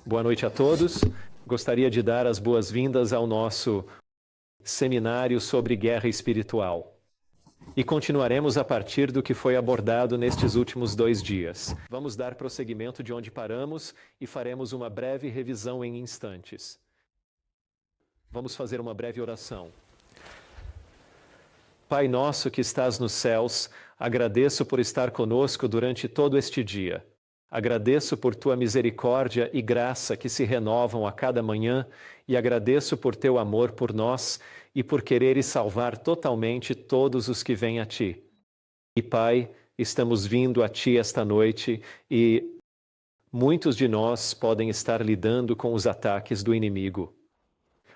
Boa noite a todos. Gostaria de dar as boas-vindas ao nosso seminário sobre guerra espiritual. E continuaremos a partir do que foi abordado nestes últimos 2 dias. Vamos dar prosseguimento de onde paramos e faremos uma breve revisão em instantes. Vamos fazer uma breve oração. Pai nosso que estás nos céus, agradeço por estar conosco durante todo este dia. Agradeço por tua misericórdia e graça que se renovam a cada manhã e agradeço por teu amor por nós e por quereres salvar totalmente todos os que vêm a ti. E Pai, estamos vindo a ti esta noite e muitos de nós podem estar lidando com os ataques do inimigo.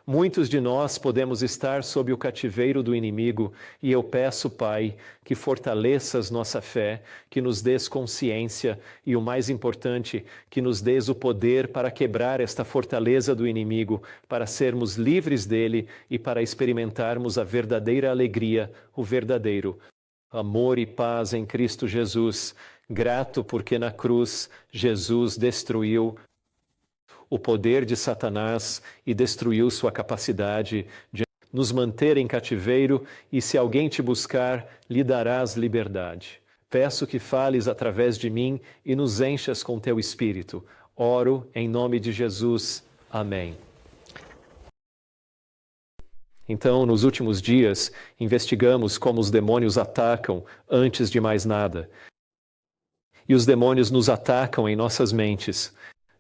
Muitos de nós podemos estar sob o cativeiro do inimigo e eu peço, Pai, que fortaleças nossa fé, que nos dês consciência e, o mais importante, que nos dês o poder para quebrar esta fortaleza do inimigo, para sermos livres dele e para experimentarmos a verdadeira alegria, o verdadeiro amor e paz em Cristo Jesus. Grato porque na cruz Jesus destruiu o poder de Satanás e destruiu sua capacidade de nos manter em cativeiro e se alguém te buscar, lhe darás liberdade. Peço que fales através de mim e nos enchas com teu Espírito. Oro em nome de Jesus. Amém. Então, nos últimos dias, investigamos como os demônios atacam antes de mais nada. E os demônios nos atacam em nossas mentes.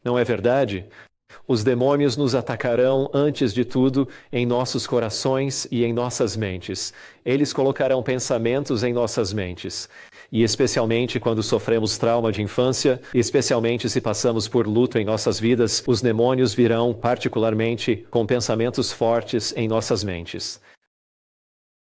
Não é verdade? Os demônios nos atacarão, antes de tudo, em nossos corações e em nossas mentes. Eles colocarão pensamentos em nossas mentes. E especialmente quando sofremos trauma de infância, e especialmente se passamos por luto em nossas vidas, os demônios virão particularmente com pensamentos fortes em nossas mentes.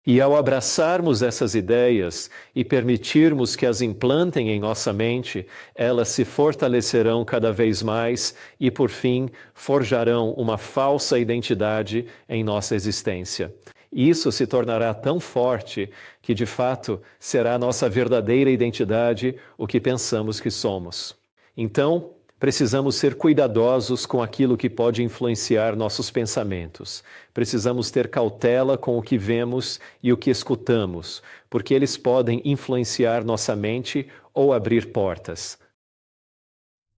E ao abraçarmos essas ideias e permitirmos que as implantem em nossa mente, elas se fortalecerão cada vez mais e, por fim, forjarão uma falsa identidade em nossa existência. Isso se tornará tão forte que, de fato, será a nossa verdadeira identidade, o que pensamos que somos. Então, precisamos ser cuidadosos com aquilo que pode influenciar nossos pensamentos. Precisamos ter cautela com o que vemos e o que escutamos, porque eles podem influenciar nossa mente ou abrir portas.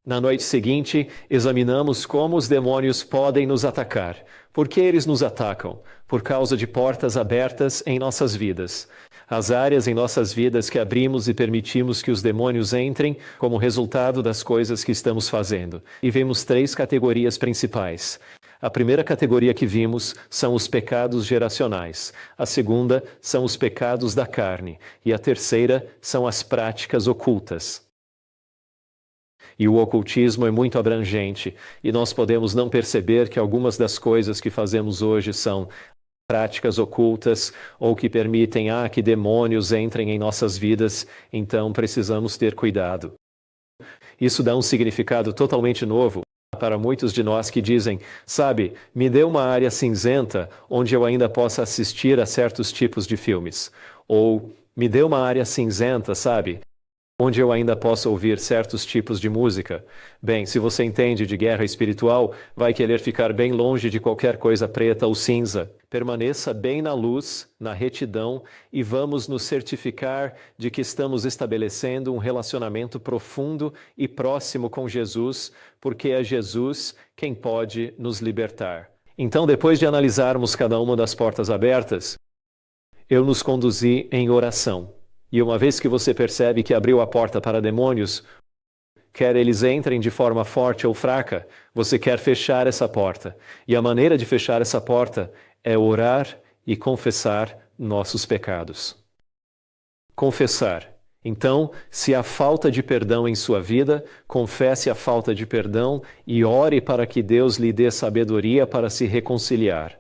Na noite seguinte, examinamos como os demônios podem nos atacar. Por que eles nos atacam? Por causa de portas abertas em nossas vidas. As áreas em nossas vidas que abrimos e permitimos que os demônios entrem como resultado das coisas que estamos fazendo. E vemos 3 categorias principais. A primeira categoria que vimos são os pecados geracionais. A segunda são os pecados da carne. E a terceira são as práticas ocultas. E o ocultismo é muito abrangente, e nós podemos não perceber que algumas das coisas que fazemos hoje são práticas ocultas ou que permitem que demônios entrem em nossas vidas, então precisamos ter cuidado. Isso dá um significado totalmente novo para muitos de nós que dizem, sabe, me dê uma área cinzenta onde eu ainda possa assistir a certos tipos de filmes. Ou me dê uma área cinzenta, sabe, onde eu ainda posso ouvir certos tipos de música. Bem, se você entende de guerra espiritual, vai querer ficar bem longe de qualquer coisa preta ou cinza. Permaneça bem na luz, na retidão, e vamos nos certificar de que estamos estabelecendo um relacionamento profundo e próximo com Jesus, porque é Jesus quem pode nos libertar. Então, depois de analisarmos cada uma das portas abertas, eu nos conduzi em oração. E uma vez que você percebe que abriu a porta para demônios, quer eles entrem de forma forte ou fraca, você quer fechar essa porta. E a maneira de fechar essa porta é orar e confessar nossos pecados. Confessar. Então, se há falta de perdão em sua vida, confesse a falta de perdão e ore para que Deus lhe dê sabedoria para se reconciliar.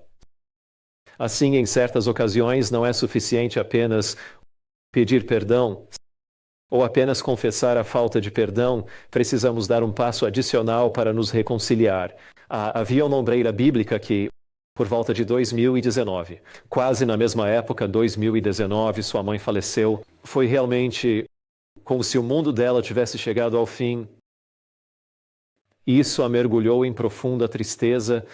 Assim, em certas ocasiões, não é suficiente apenas pedir perdão ou apenas confessar a falta de perdão, precisamos dar um passo adicional para nos reconciliar. Havia uma ombreira bíblica que, por volta de 2019, quase na mesma época, 2019, sua mãe faleceu. Foi realmente como se o mundo dela tivesse chegado ao fim. Isso a mergulhou em profunda tristeza.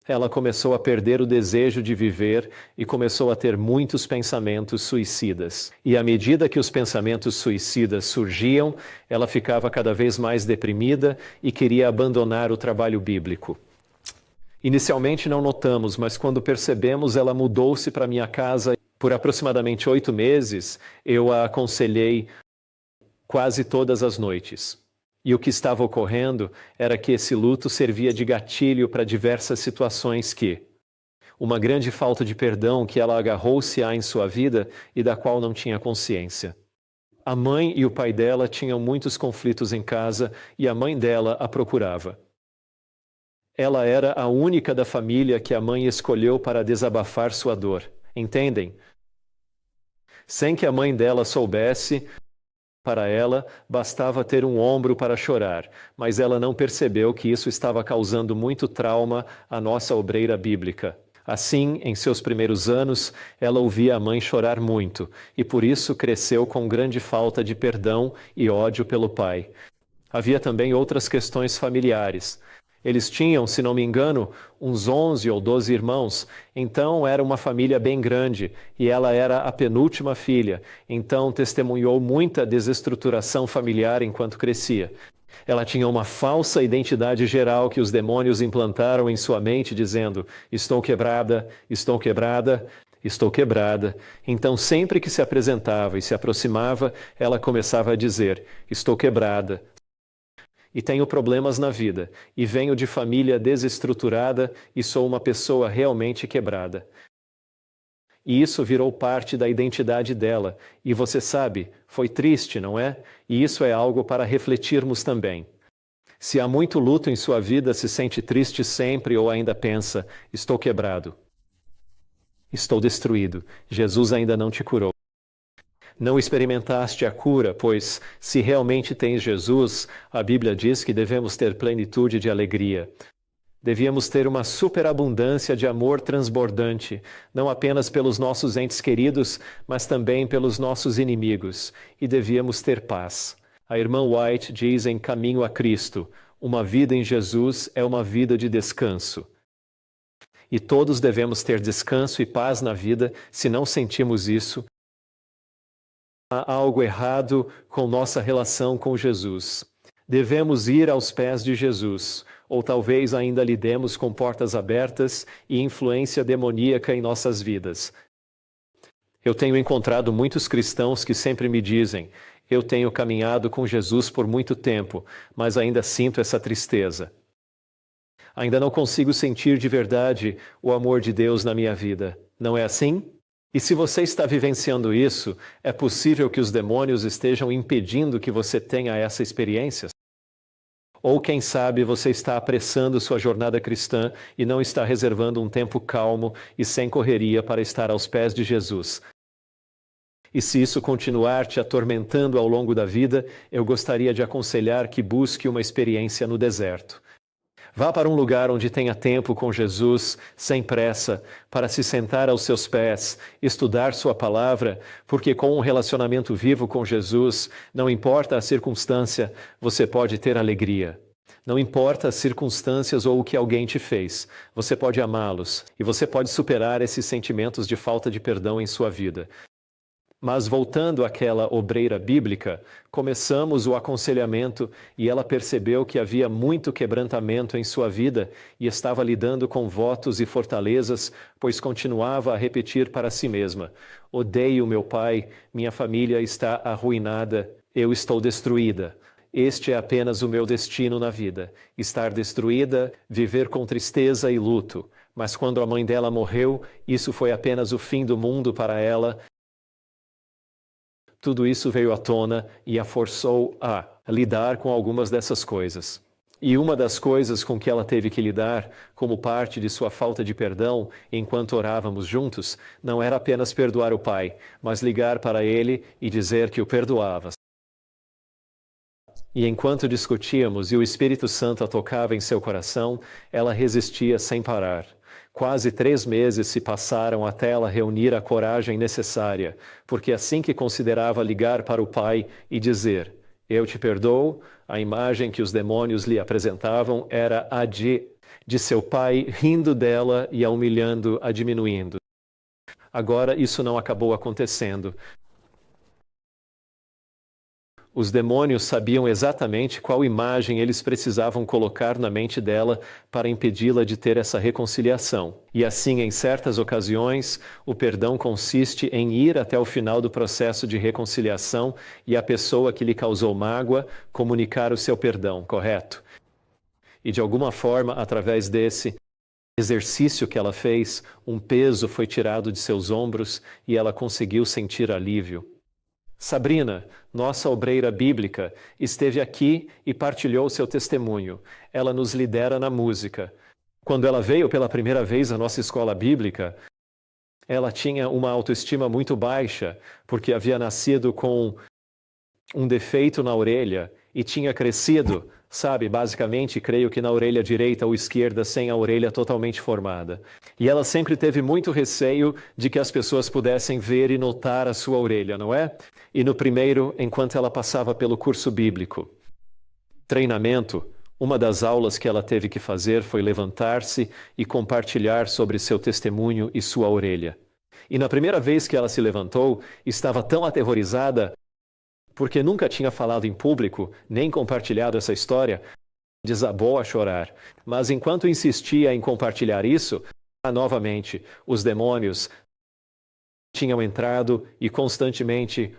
Ela começou a perder o desejo de viver e começou a ter muitos pensamentos suicidas. E à medida que os pensamentos suicidas surgiam, ela ficava cada vez mais deprimida e queria abandonar o trabalho bíblico. Inicialmente não notamos, mas quando percebemos, ela mudou-se para minha casa. Por aproximadamente 8 meses, eu a aconselhei quase todas as noites. E o que estava ocorrendo era que esse luto servia de gatilho para diversas situações uma grande falta de perdão que ela agarrou-se a em sua vida e da qual não tinha consciência. A mãe e o pai dela tinham muitos conflitos em casa e a mãe dela a procurava. Ela era a única da família que a mãe escolheu para desabafar sua dor. Entendem? Sem que a mãe dela soubesse, para ela, bastava ter um ombro para chorar, mas ela não percebeu que isso estava causando muito trauma à nossa obreira bíblica. Assim, em seus primeiros anos, ela ouvia a mãe chorar muito, e por isso cresceu com grande falta de perdão e ódio pelo pai. Havia também outras questões familiares. Eles tinham, se não me engano, uns 11 ou 12 irmãos, então era uma família bem grande, e ela era a penúltima filha, então testemunhou muita desestruturação familiar enquanto crescia. Ela tinha uma falsa identidade geral que os demônios implantaram em sua mente, dizendo: estou quebrada, estou quebrada, estou quebrada. Então, sempre que se apresentava e se aproximava, ela começava a dizer: estou quebrada. E tenho problemas na vida, e venho de família desestruturada e sou uma pessoa realmente quebrada. E isso virou parte da identidade dela, e você sabe, foi triste, não é? E isso é algo para refletirmos também. Se há muito luto em sua vida, se sente triste sempre ou ainda pensa: estou quebrado, estou destruído, Jesus ainda não te curou. Não experimentaste a cura, pois, se realmente tens Jesus, a Bíblia diz que devemos ter plenitude de alegria. Devíamos ter uma superabundância de amor transbordante, não apenas pelos nossos entes queridos, mas também pelos nossos inimigos, e devíamos ter paz. A irmã White diz em Caminho a Cristo: uma vida em Jesus é uma vida de descanso. E todos devemos ter descanso e paz na vida. Se não sentimos isso, há algo errado com nossa relação com Jesus. Devemos ir aos pés de Jesus, ou talvez ainda lidemos com portas abertas e influência demoníaca em nossas vidas. Eu tenho encontrado muitos cristãos que sempre me dizem: eu tenho caminhado com Jesus por muito tempo, mas ainda sinto essa tristeza. Ainda não consigo sentir de verdade o amor de Deus na minha vida. Não é assim? E se você está vivenciando isso, é possível que os demônios estejam impedindo que você tenha essa experiência? Ou quem sabe você está apressando sua jornada cristã e não está reservando um tempo calmo e sem correria para estar aos pés de Jesus. E se isso continuar te atormentando ao longo da vida, eu gostaria de aconselhar que busque uma experiência no deserto. Vá para um lugar onde tenha tempo com Jesus, sem pressa, para se sentar aos seus pés, estudar sua palavra, porque com um relacionamento vivo com Jesus, não importa a circunstância, você pode ter alegria. Não importa as circunstâncias ou o que alguém te fez, você pode amá-los e você pode superar esses sentimentos de falta de perdão em sua vida. Mas voltando àquela obreira bíblica, começamos o aconselhamento e ela percebeu que havia muito quebrantamento em sua vida e estava lidando com votos e fortalezas, pois continuava a repetir para si mesma: odeio meu pai, minha família está arruinada, eu estou destruída. Este é apenas o meu destino na vida, estar destruída, viver com tristeza e luto. Mas quando a mãe dela morreu, isso foi apenas o fim do mundo para ela. Tudo isso veio à tona e a forçou a lidar com algumas dessas coisas. E uma das coisas com que ela teve que lidar, como parte de sua falta de perdão, enquanto orávamos juntos, não era apenas perdoar o pai, mas ligar para ele e dizer que o perdoava. E enquanto discutíamos e o Espírito Santo a tocava em seu coração, ela resistia sem parar. Quase 3 meses se passaram até ela reunir a coragem necessária, porque assim que considerava ligar para o pai e dizer: Eu te perdoo. A imagem que os demônios lhe apresentavam era a de seu pai rindo dela e a humilhando, a diminuindo. Agora isso não acabou acontecendo. Os demônios sabiam exatamente qual imagem eles precisavam colocar na mente dela para impedi-la de ter essa reconciliação. E assim, em certas ocasiões, o perdão consiste em ir até o final do processo de reconciliação e a pessoa que lhe causou mágoa comunicar o seu perdão, correto? E de alguma forma, através desse exercício que ela fez, um peso foi tirado de seus ombros e ela conseguiu sentir alívio. Sabrina, nossa obreira bíblica, esteve aqui e partilhou seu testemunho. Ela nos lidera na música. Quando ela veio pela primeira vez à nossa escola bíblica, ela tinha uma autoestima muito baixa, porque havia nascido com um defeito na orelha e tinha crescido, sabe, basicamente, creio que na orelha direita ou esquerda, sem a orelha totalmente formada. E ela sempre teve muito receio de que as pessoas pudessem ver e notar a sua orelha, não é? E no primeiro, enquanto ela passava pelo curso bíblico, treinamento, uma das aulas que ela teve que fazer foi levantar-se e compartilhar sobre seu testemunho e sua orelha. E na primeira vez que ela se levantou, estava tão aterrorizada porque nunca tinha falado em público, nem compartilhado essa história, desabou a chorar. Mas enquanto insistia em compartilhar isso, novamente, os demônios tinham entrado e constantemente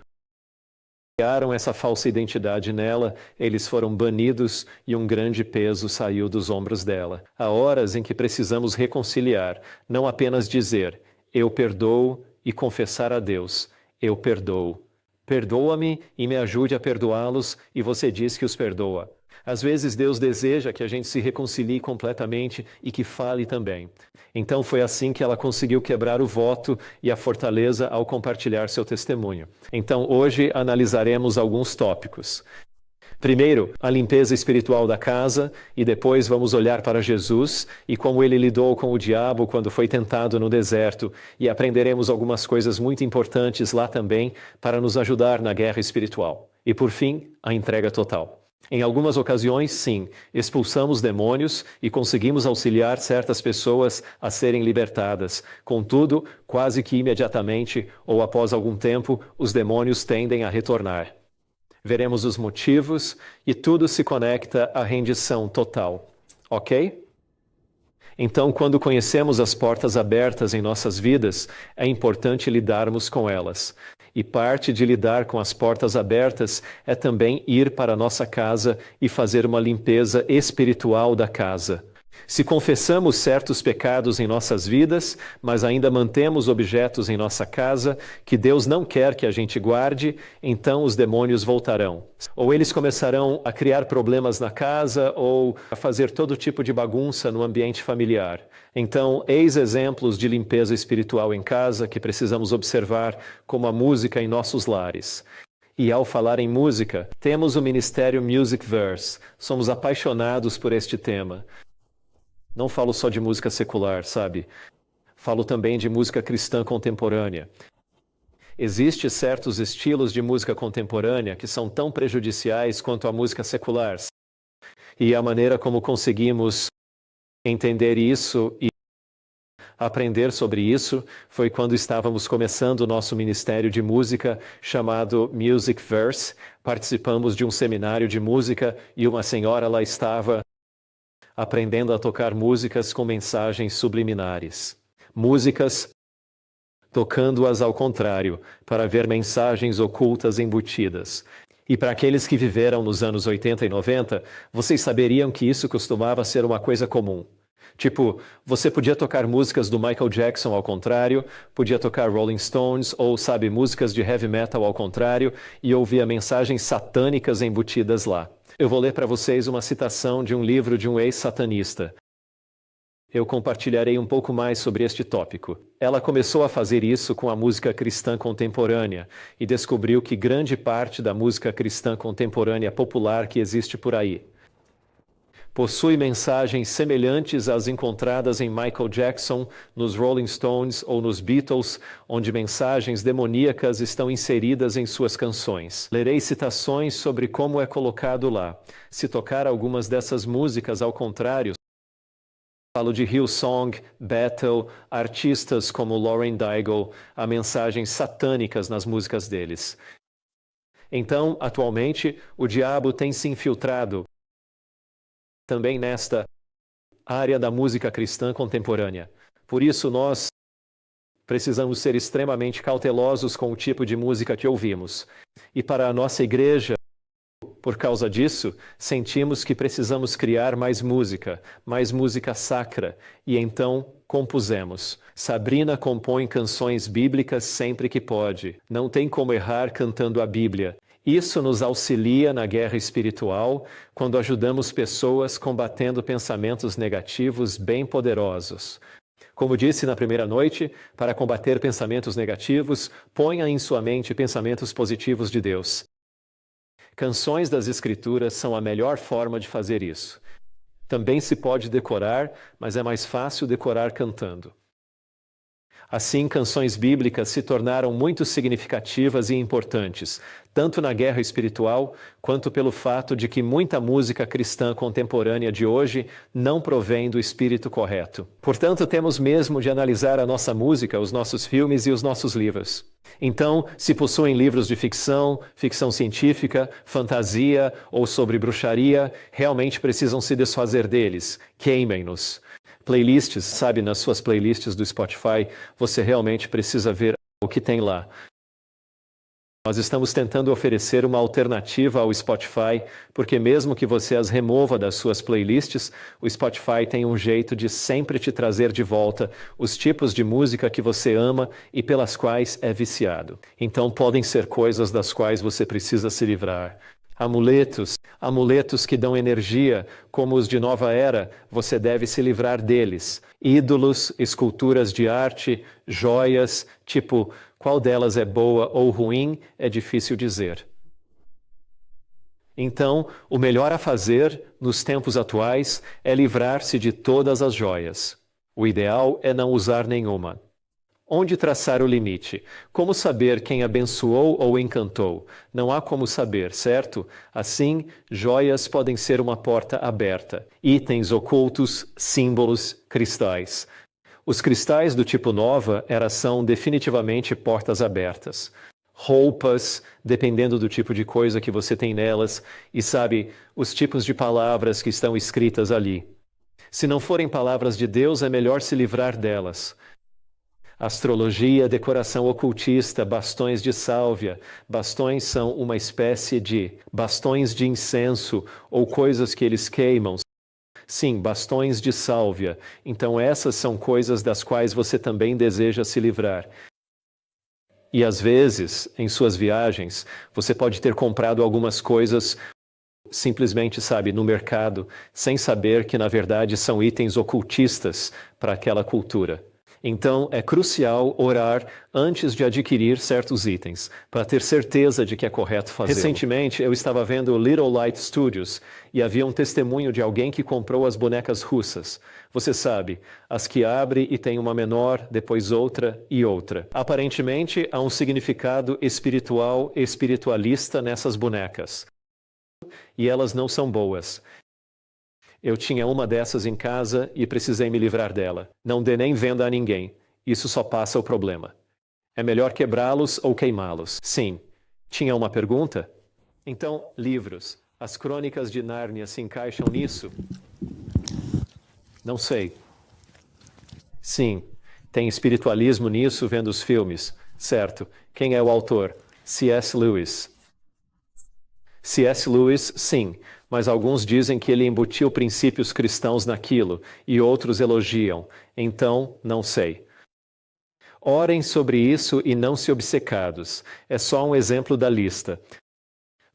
criaram essa falsa identidade nela, eles foram banidos e um grande peso saiu dos ombros dela. Há horas em que precisamos reconciliar, não apenas dizer, eu perdoo e confessar a Deus, eu perdoo. Perdoa-me e me ajude a perdoá-los, e você diz que os perdoa. Às vezes Deus deseja que a gente se reconcilie completamente e que fale também. Então foi assim que ela conseguiu quebrar o voto e a fortaleza ao compartilhar seu testemunho. Então hoje analisaremos alguns tópicos. Primeiro, a limpeza espiritual da casa, e depois vamos olhar para Jesus e como ele lidou com o diabo quando foi tentado no deserto, e aprenderemos algumas coisas muito importantes lá também para nos ajudar na guerra espiritual. E por fim, a entrega total. Em algumas ocasiões, sim, expulsamos demônios e conseguimos auxiliar certas pessoas a serem libertadas. Contudo, quase que imediatamente ou após algum tempo, os demônios tendem a retornar. Veremos os motivos e tudo se conecta à rendição total. Ok? Então, quando conhecemos as portas abertas em nossas vidas, é importante lidarmos com elas. E parte de lidar com as portas abertas é também ir para a nossa casa e fazer uma limpeza espiritual da casa. Se confessamos certos pecados em nossas vidas, mas ainda mantemos objetos em nossa casa que Deus não quer que a gente guarde, então os demônios voltarão. Ou eles começarão a criar problemas na casa ou a fazer todo tipo de bagunça no ambiente familiar. Então, eis exemplos de limpeza espiritual em casa que precisamos observar, como a música em nossos lares. E ao falar em música, temos o ministério Music Verse. Somos apaixonados por este tema. Não falo só de música secular, sabe? Falo também de música cristã contemporânea. Existem certos estilos de música contemporânea que são tão prejudiciais quanto a música secular. E a maneira como conseguimos entender isso e aprender sobre isso foi quando estávamos começando o nosso ministério de música chamado Music Verse. Participamos de um seminário de música e uma senhora lá estava aprendendo a tocar músicas com mensagens subliminares. Músicas tocando-as ao contrário, para ver mensagens ocultas embutidas. E para aqueles que viveram nos anos 80 e 90, vocês saberiam que isso costumava ser uma coisa comum. Tipo, você podia tocar músicas do Michael Jackson ao contrário, podia tocar Rolling Stones ou, sabe, músicas de heavy metal ao contrário e ouvia mensagens satânicas embutidas lá. Eu vou ler para vocês uma citação de um livro de um ex-satanista. Eu compartilharei um pouco mais sobre este tópico. Ela começou a fazer isso com a música cristã contemporânea e descobriu que grande parte da música cristã contemporânea popular que existe por aí Possui mensagens semelhantes às encontradas em Michael Jackson, nos Rolling Stones ou nos Beatles, onde mensagens demoníacas estão inseridas em suas canções. Lerei citações sobre como é colocado lá. Se tocar algumas dessas músicas ao contrário, falo de Hillsong, Bethel, artistas como Lauren Daigle, há mensagens satânicas nas músicas deles. Então, atualmente, o diabo tem se infiltrado também nesta área da música cristã contemporânea. Por isso, nós precisamos ser extremamente cautelosos com o tipo de música que ouvimos. E para a nossa igreja, por causa disso, sentimos que precisamos criar mais música sacra, e então compusemos. Sabrina compõe canções bíblicas sempre que pode. Não tem como errar cantando a Bíblia. Isso nos auxilia na guerra espiritual, quando ajudamos pessoas combatendo pensamentos negativos bem poderosos. Como disse na primeira noite, para combater pensamentos negativos, ponha em sua mente pensamentos positivos de Deus. Canções das Escrituras são a melhor forma de fazer isso. Também se pode decorar, mas é mais fácil decorar cantando. Assim, canções bíblicas se tornaram muito significativas e importantes, tanto na guerra espiritual, quanto pelo fato de que muita música cristã contemporânea de hoje não provém do espírito correto. Portanto, temos mesmo de analisar a nossa música, os nossos filmes e os nossos livros. Então, se possuem livros de ficção, ficção científica, fantasia ou sobre bruxaria, realmente precisam se desfazer deles. Queimem-nos. Playlists, sabe, nas suas playlists do Spotify, você realmente precisa ver o que tem lá. Nós estamos tentando oferecer uma alternativa ao Spotify, porque mesmo que você as remova das suas playlists, o Spotify tem um jeito de sempre te trazer de volta os tipos de música que você ama e pelas quais é viciado. Então podem ser coisas das quais você precisa se livrar. Amuletos que dão energia, como os de Nova Era, você deve se livrar deles. Ídolos, esculturas de arte, joias, tipo, qual delas é boa ou ruim, é difícil dizer. Então, o melhor a fazer, nos tempos atuais, é livrar-se de todas as joias. O ideal é não usar nenhuma. Onde traçar o limite? Como saber quem abençoou ou encantou? Não há como saber, certo? Assim, joias podem ser uma porta aberta. Itens ocultos, símbolos, cristais. Os cristais do tipo Nova são definitivamente portas abertas. Roupas, dependendo do tipo de coisa que você tem nelas, e sabe, os tipos de palavras que estão escritas ali. Se não forem palavras de Deus, é melhor se livrar delas. Astrologia, decoração ocultista, bastões de sálvia. Bastões são uma espécie de bastões de incenso ou coisas que eles queimam. Sim, bastões de sálvia. Então essas são coisas das quais você também deseja se livrar. E às vezes, em suas viagens, você pode ter comprado algumas coisas simplesmente, sabe, no mercado, sem saber que na verdade são itens ocultistas para aquela cultura. Então, é crucial orar antes de adquirir certos itens, para ter certeza de que é correto fazê-lo. Recentemente, eu estava vendo Little Light Studios e havia um testemunho de alguém que comprou as bonecas russas. Você sabe, as que abre e tem uma menor, depois outra e outra. Aparentemente, há um significado espiritual e espiritualista nessas bonecas. E elas não são boas. Eu tinha uma dessas em casa e precisei me livrar dela. Não dê nem venda a ninguém. Isso só passa o problema. É melhor quebrá-los ou queimá-los. Sim. Tinha uma pergunta? Então, livros. As crônicas de Nárnia se encaixam nisso? Não sei. Sim. Tem espiritualismo nisso vendo os filmes. Certo. Quem é o autor? C.S. Lewis. C.S. Lewis, sim. Mas alguns dizem que ele embutiu princípios cristãos naquilo, e outros elogiam. Então, não sei. Orem sobre isso e não se obcecados. É só um exemplo da lista.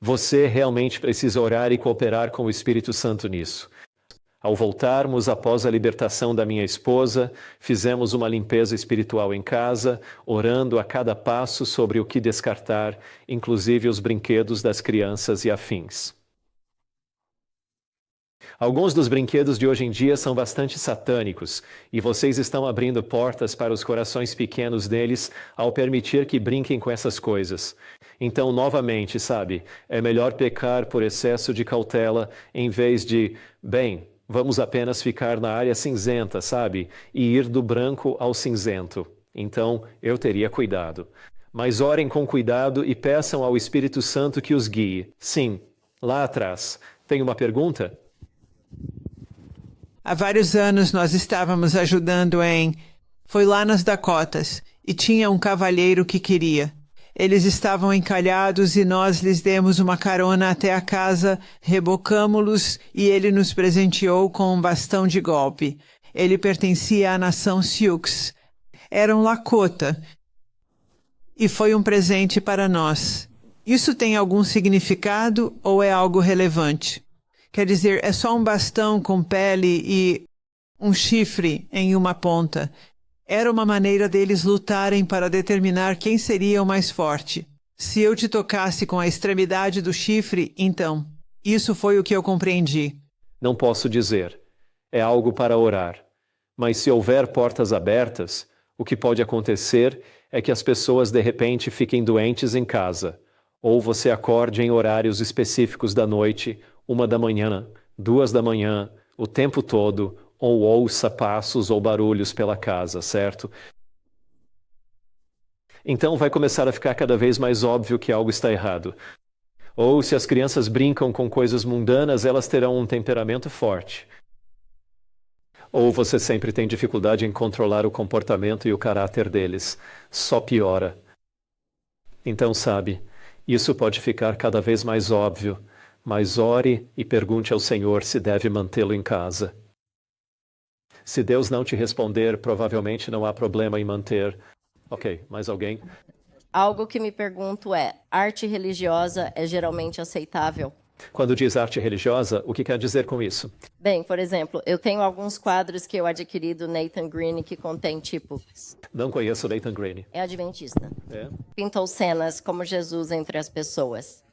Você realmente precisa orar e cooperar com o Espírito Santo nisso. Ao voltarmos após a libertação da minha esposa, fizemos uma limpeza espiritual em casa, orando a cada passo sobre o que descartar, inclusive os brinquedos das crianças e afins. Alguns dos brinquedos de hoje em dia são bastante satânicos, e vocês estão abrindo portas para os corações pequenos deles ao permitir que brinquem com essas coisas. Então, novamente, sabe, é melhor pecar por excesso de cautela em vez de, bem, vamos apenas ficar na área cinzenta, sabe, e ir do branco ao cinzento. Então, eu teria cuidado. Mas orem com cuidado e peçam ao Espírito Santo que os guie. Sim, lá atrás. Tem uma pergunta? Há vários anos nós estávamos ajudando Foi lá nas Dakotas, e tinha um cavalheiro que queria. Eles estavam encalhados e nós lhes demos uma carona até a casa, rebocamo-los e ele nos presenteou com um bastão de golpe. Ele pertencia à nação Sioux. Era um Lakota. E foi um presente para nós. Isso tem algum significado ou é algo relevante? Quer dizer, é só um bastão com pele e um chifre em uma ponta. Era uma maneira deles lutarem para determinar quem seria o mais forte. Se eu te tocasse com a extremidade do chifre, então, isso foi o que eu compreendi. Não posso dizer. É algo para orar. Mas se houver portas abertas, o que pode acontecer é que as pessoas de repente fiquem doentes em casa, ou você acorde em horários específicos da noite, 1 da manhã, 2 da manhã, o tempo todo, ou ouça passos ou barulhos pela casa, certo? Então vai começar a ficar cada vez mais óbvio que algo está errado. Ou se as crianças brincam com coisas mundanas, elas terão um temperamento forte. Ou você sempre tem dificuldade em controlar o comportamento e o caráter deles. Só piora. Então, sabe, isso pode ficar cada vez mais óbvio, mas ore e pergunte ao Senhor se deve mantê-lo em casa. Se Deus não te responder, provavelmente não há problema em manter. Ok, mais alguém? Algo que me pergunto é, arte religiosa é geralmente aceitável? Quando diz arte religiosa, o que quer dizer com isso? Bem, por exemplo, eu tenho alguns quadros que eu adquiri do Nathan Green que contém tipo... Não conheço Nathan Green. É adventista. É? Pintou cenas como Jesus entre as pessoas.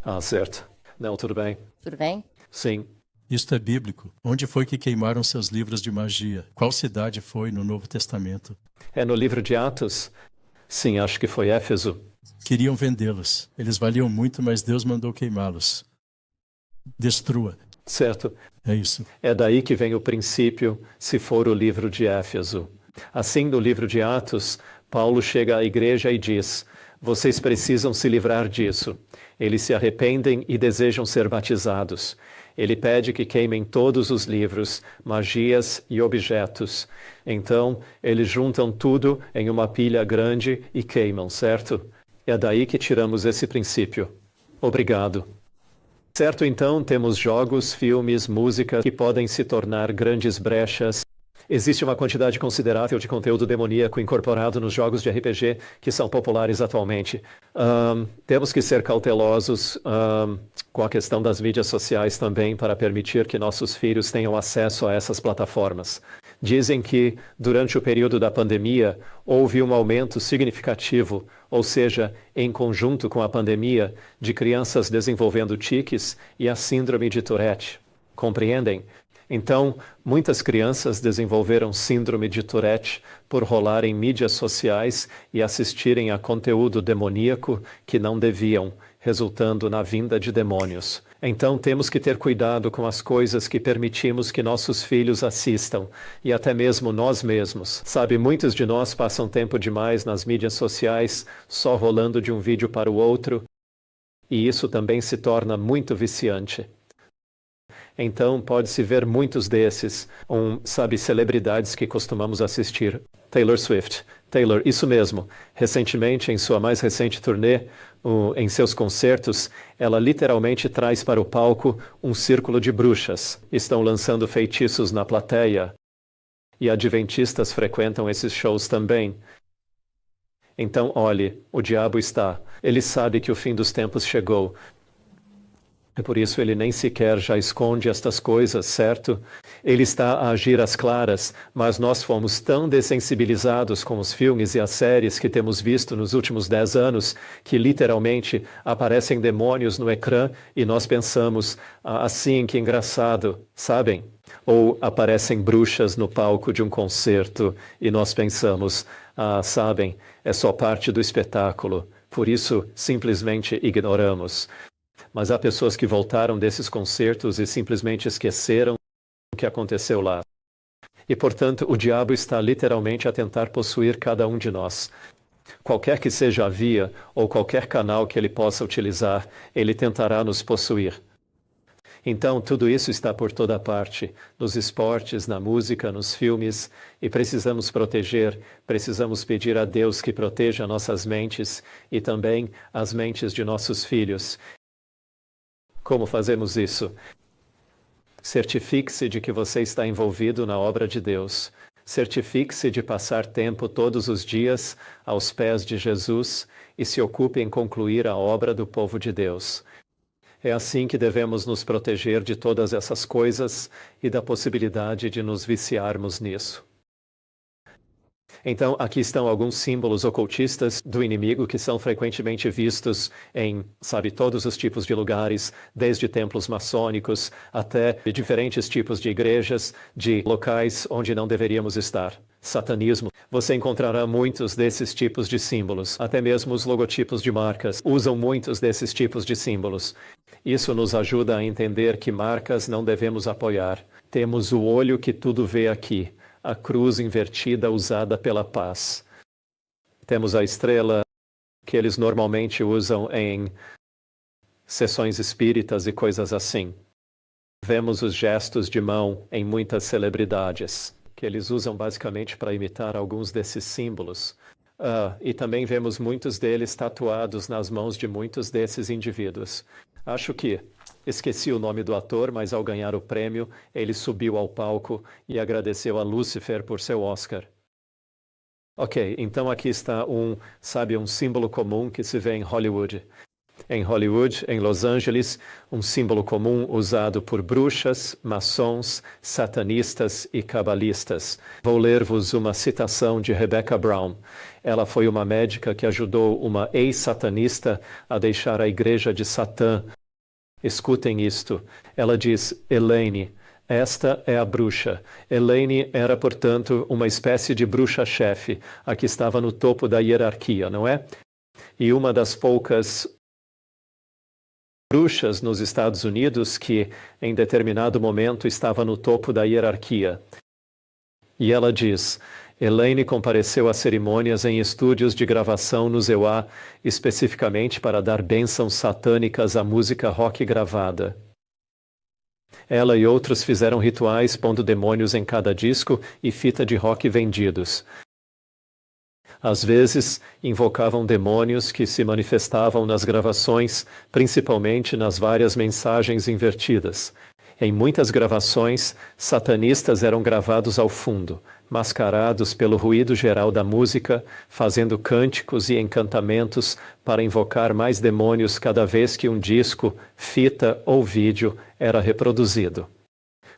Ah, certo. Não, tudo bem. Tudo bem? Sim. Isto é bíblico. Onde foi que queimaram seus livros de magia? Qual cidade foi no Novo Testamento? É no livro de Atos? Sim, acho que foi Éfeso. Queriam vendê-los. Eles valiam muito, mas Deus mandou queimá-los. Destrua. Certo. É isso. É daí que vem o princípio, se for o livro de Éfeso. Assim, no livro de Atos, Paulo chega à igreja e diz: vocês precisam se livrar disso. Eles se arrependem e desejam ser batizados. Ele pede que queimem todos os livros, magias e objetos. Então, eles juntam tudo em uma pilha grande e queimam, certo? É daí que tiramos esse princípio. Obrigado. Certo, então, temos jogos, filmes, música que podem se tornar grandes brechas. Existe uma quantidade considerável de conteúdo demoníaco incorporado nos jogos de RPG que são populares atualmente. Temos que ser cautelosos com a questão das mídias sociais também para permitir que nossos filhos tenham acesso a essas plataformas. Dizem que, durante o período da pandemia, houve um aumento significativo, ou seja, em conjunto com a pandemia, de crianças desenvolvendo tiques e a síndrome de Tourette. Compreendem? Então, muitas crianças desenvolveram síndrome de Tourette por rolar em mídias sociais e assistirem a conteúdo demoníaco que não deviam, resultando na vinda de demônios. Então, temos que ter cuidado com as coisas que permitimos que nossos filhos assistam, e até mesmo nós mesmos. Sabe, muitos de nós passam tempo demais nas mídias sociais, só rolando de um vídeo para o outro, e isso também se torna muito viciante. Então, pode-se ver muitos desses, celebridades que costumamos assistir. Taylor Swift. Taylor, isso mesmo. Recentemente, em sua mais recente turnê, em seus concertos, ela literalmente traz para o palco um círculo de bruxas. Estão lançando feitiços na plateia. E adventistas frequentam esses shows também. Então, olhe, o diabo está. Ele sabe que o fim dos tempos chegou. É por isso ele nem sequer já esconde estas coisas, certo? Ele está a agir às claras, mas nós fomos tão dessensibilizados com os filmes e as séries que temos visto nos últimos 10 anos que literalmente aparecem demônios no ecrã e nós pensamos, assim, que engraçado, sabem? Ou aparecem bruxas no palco de um concerto e nós pensamos, sabem, é só parte do espetáculo, por isso simplesmente ignoramos. Mas há pessoas que voltaram desses concertos e simplesmente esqueceram o que aconteceu lá. E, portanto, o diabo está literalmente a tentar possuir cada um de nós. Qualquer que seja a via ou qualquer canal que ele possa utilizar, ele tentará nos possuir. Então, tudo isso está por toda parte, nos esportes, na música, nos filmes, e precisamos proteger, precisamos pedir a Deus que proteja nossas mentes e também as mentes de nossos filhos. Como fazemos isso? Certifique-se de que você está envolvido na obra de Deus. Certifique-se de passar tempo todos os dias aos pés de Jesus e se ocupe em concluir a obra do povo de Deus. É assim que devemos nos proteger de todas essas coisas e da possibilidade de nos viciarmos nisso. Então, aqui estão alguns símbolos ocultistas do inimigo que são frequentemente vistos em, todos os tipos de lugares, desde templos maçônicos até diferentes tipos de igrejas, de locais onde não deveríamos estar. Satanismo. Você encontrará muitos desses tipos de símbolos. Até mesmo os logotipos de marcas usam muitos desses tipos de símbolos. Isso nos ajuda a entender que marcas não devemos apoiar. Temos o olho que tudo vê aqui. A cruz invertida usada pela paz. Temos a estrela que eles normalmente usam em sessões espíritas e coisas assim. Vemos os gestos de mão em muitas celebridades, que eles usam basicamente para imitar alguns desses símbolos. E também vemos muitos deles tatuados nas mãos de muitos desses indivíduos. Acho que esqueci o nome do ator, mas ao ganhar o prêmio, ele subiu ao palco e agradeceu a Lúcifer por seu Oscar. Ok, então aqui está um símbolo comum que se vê em Hollywood. Em Hollywood, em Los Angeles, um símbolo comum usado por bruxas, maçons, satanistas e cabalistas. Vou ler-vos uma citação de Rebecca Brown. Ela foi uma médica que ajudou uma ex-satanista a deixar a igreja de Satã. Escutem isto. Ela diz, Elaine, esta é a bruxa. Elaine era, portanto, uma espécie de bruxa-chefe, a que estava no topo da hierarquia, não é? E uma das poucas bruxas nos Estados Unidos que, em determinado momento, estava no topo da hierarquia. E ela diz, Elaine compareceu a cerimônias em estúdios de gravação no ZEUA, especificamente para dar bênçãos satânicas à música rock gravada. Ela e outros fizeram rituais pondo demônios em cada disco e fita de rock vendidos. Às vezes, invocavam demônios que se manifestavam nas gravações, principalmente nas várias mensagens invertidas. Em muitas gravações, satanistas eram gravados ao fundo, mascarados pelo ruído geral da música, fazendo cânticos e encantamentos para invocar mais demônios cada vez que um disco, fita ou vídeo era reproduzido.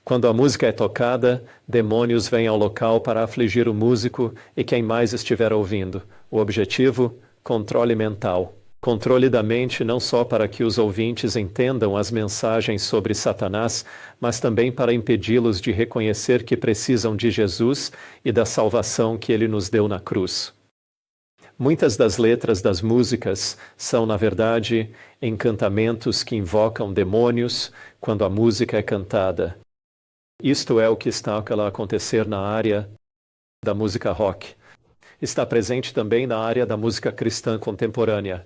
Quando a música é tocada, demônios vêm ao local para afligir o músico e quem mais estiver ouvindo. O objetivo? Controle mental. Controle da mente não só para que os ouvintes entendam as mensagens sobre Satanás, mas também para impedi-los de reconhecer que precisam de Jesus e da salvação que ele nos deu na cruz. Muitas das letras das músicas são, na verdade, encantamentos que invocam demônios quando a música é cantada. Isto é o que está a acontecer na área da música rock. Está presente também na área da música cristã contemporânea.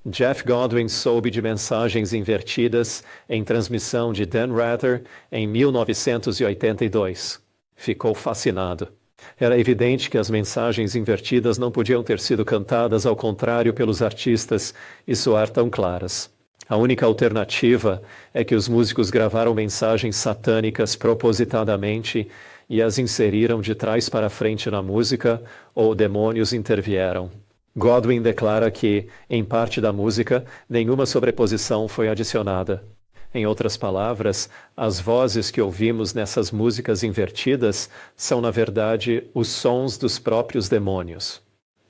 Jeff Godwin soube de mensagens invertidas em transmissão de Dan Rather em 1982. Ficou fascinado. Era evidente que as mensagens invertidas não podiam ter sido cantadas ao contrário pelos artistas e soar tão claras. A única alternativa é que os músicos gravaram mensagens satânicas propositadamente e as inseriram de trás para frente na música, ou demônios intervieram. Godwin declara que, em parte da música, nenhuma sobreposição foi adicionada. Em outras palavras, as vozes que ouvimos nessas músicas invertidas são, na verdade, os sons dos próprios demônios.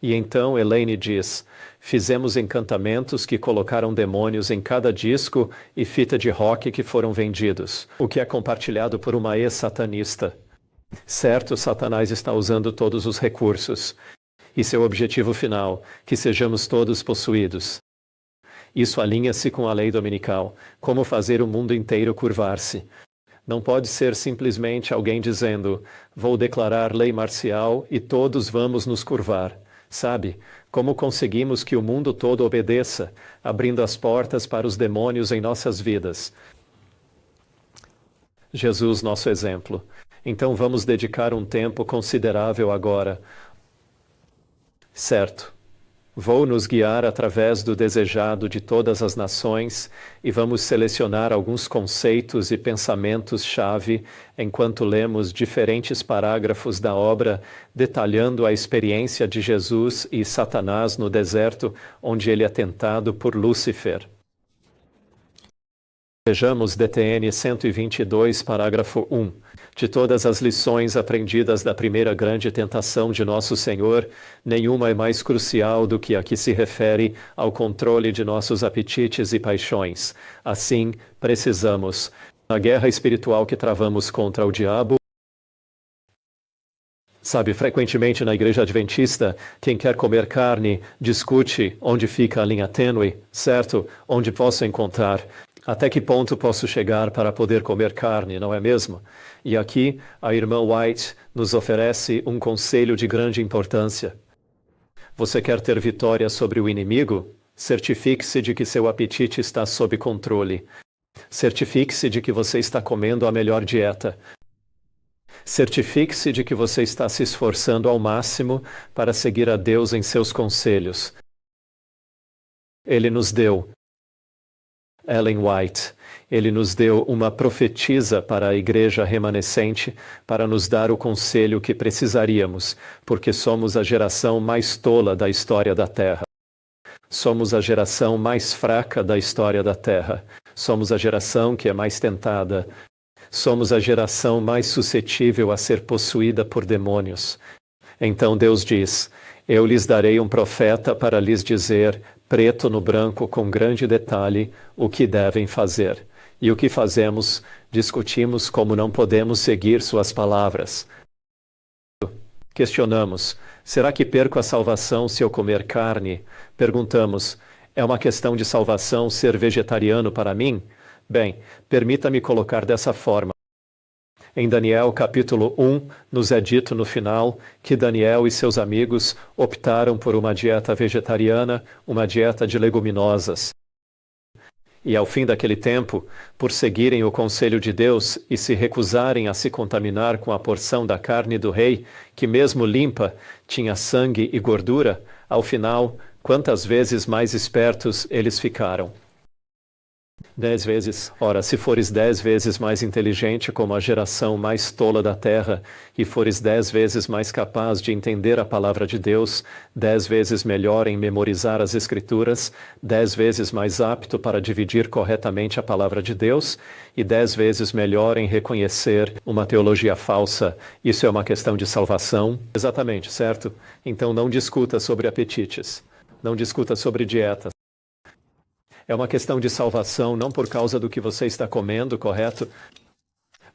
E então Elaine diz: fizemos encantamentos que colocaram demônios em cada disco e fita de rock que foram vendidos, o que é compartilhado por uma ex-satanista. Certo, Satanás está usando todos os recursos. E seu objetivo final, que sejamos todos possuídos. Isso alinha-se com a lei dominical, como fazer o mundo inteiro curvar-se. Não pode ser simplesmente alguém dizendo: vou declarar lei marcial e todos vamos nos curvar. Sabe, como conseguimos que o mundo todo obedeça, abrindo as portas para os demônios em nossas vidas? Jesus, nosso exemplo. Então vamos dedicar um tempo considerável agora. Certo. Vou nos guiar através do desejado de todas as nações e vamos selecionar alguns conceitos e pensamentos-chave enquanto lemos diferentes parágrafos da obra detalhando a experiência de Jesus e Satanás no deserto, onde ele é tentado por Lúcifer. Vejamos DTN 122, parágrafo 1. De todas as lições aprendidas da primeira grande tentação de Nosso Senhor, nenhuma é mais crucial do que a que se refere ao controle de nossos apetites e paixões. Assim, precisamos, na guerra espiritual que travamos contra o diabo, sabe, frequentemente na igreja adventista, quem quer comer carne discute onde fica a linha tênue, certo? Onde posso encontrar. Até que ponto posso chegar para poder comer carne, não é mesmo? E aqui, a irmã White nos oferece um conselho de grande importância. Você quer ter vitória sobre o inimigo? Certifique-se de que seu apetite está sob controle. Certifique-se de que você está comendo a melhor dieta. Certifique-se de que você está se esforçando ao máximo para seguir a Deus em seus conselhos. Ele nos deu Ellen White. Ele nos deu uma profetisa para a igreja remanescente para nos dar o conselho que precisaríamos, porque somos a geração mais tola da história da Terra. Somos a geração mais fraca da história da Terra. Somos a geração que é mais tentada. Somos a geração mais suscetível a ser possuída por demônios. Então Deus diz: eu lhes darei um profeta para lhes dizer, preto no branco com grande detalhe, o que devem fazer. E o que fazemos? Discutimos como não podemos seguir suas palavras. Questionamos: será que perco a salvação se eu comer carne? Perguntamos: é uma questão de salvação ser vegetariano para mim? Bem, permita-me colocar dessa forma. Em Daniel capítulo 1, nos é dito no final que Daniel e seus amigos optaram por uma dieta vegetariana, uma dieta de leguminosas. E ao fim daquele tempo, por seguirem o conselho de Deus e se recusarem a se contaminar com a porção da carne do rei, que mesmo limpa, tinha sangue e gordura, ao final, quantas vezes mais espertos eles ficaram? 10 vezes. Ora, se fores 10 vezes mais inteligente como a geração mais tola da terra, e fores 10 vezes mais capaz de entender a palavra de Deus, 10 vezes melhor em memorizar as Escrituras, 10 vezes mais apto para dividir corretamente a palavra de Deus, e 10 vezes melhor em reconhecer uma teologia falsa, isso é uma questão de salvação? Exatamente, certo? Então não discuta sobre apetites. Não discuta sobre dietas. É uma questão de salvação, não por causa do que você está comendo, correto?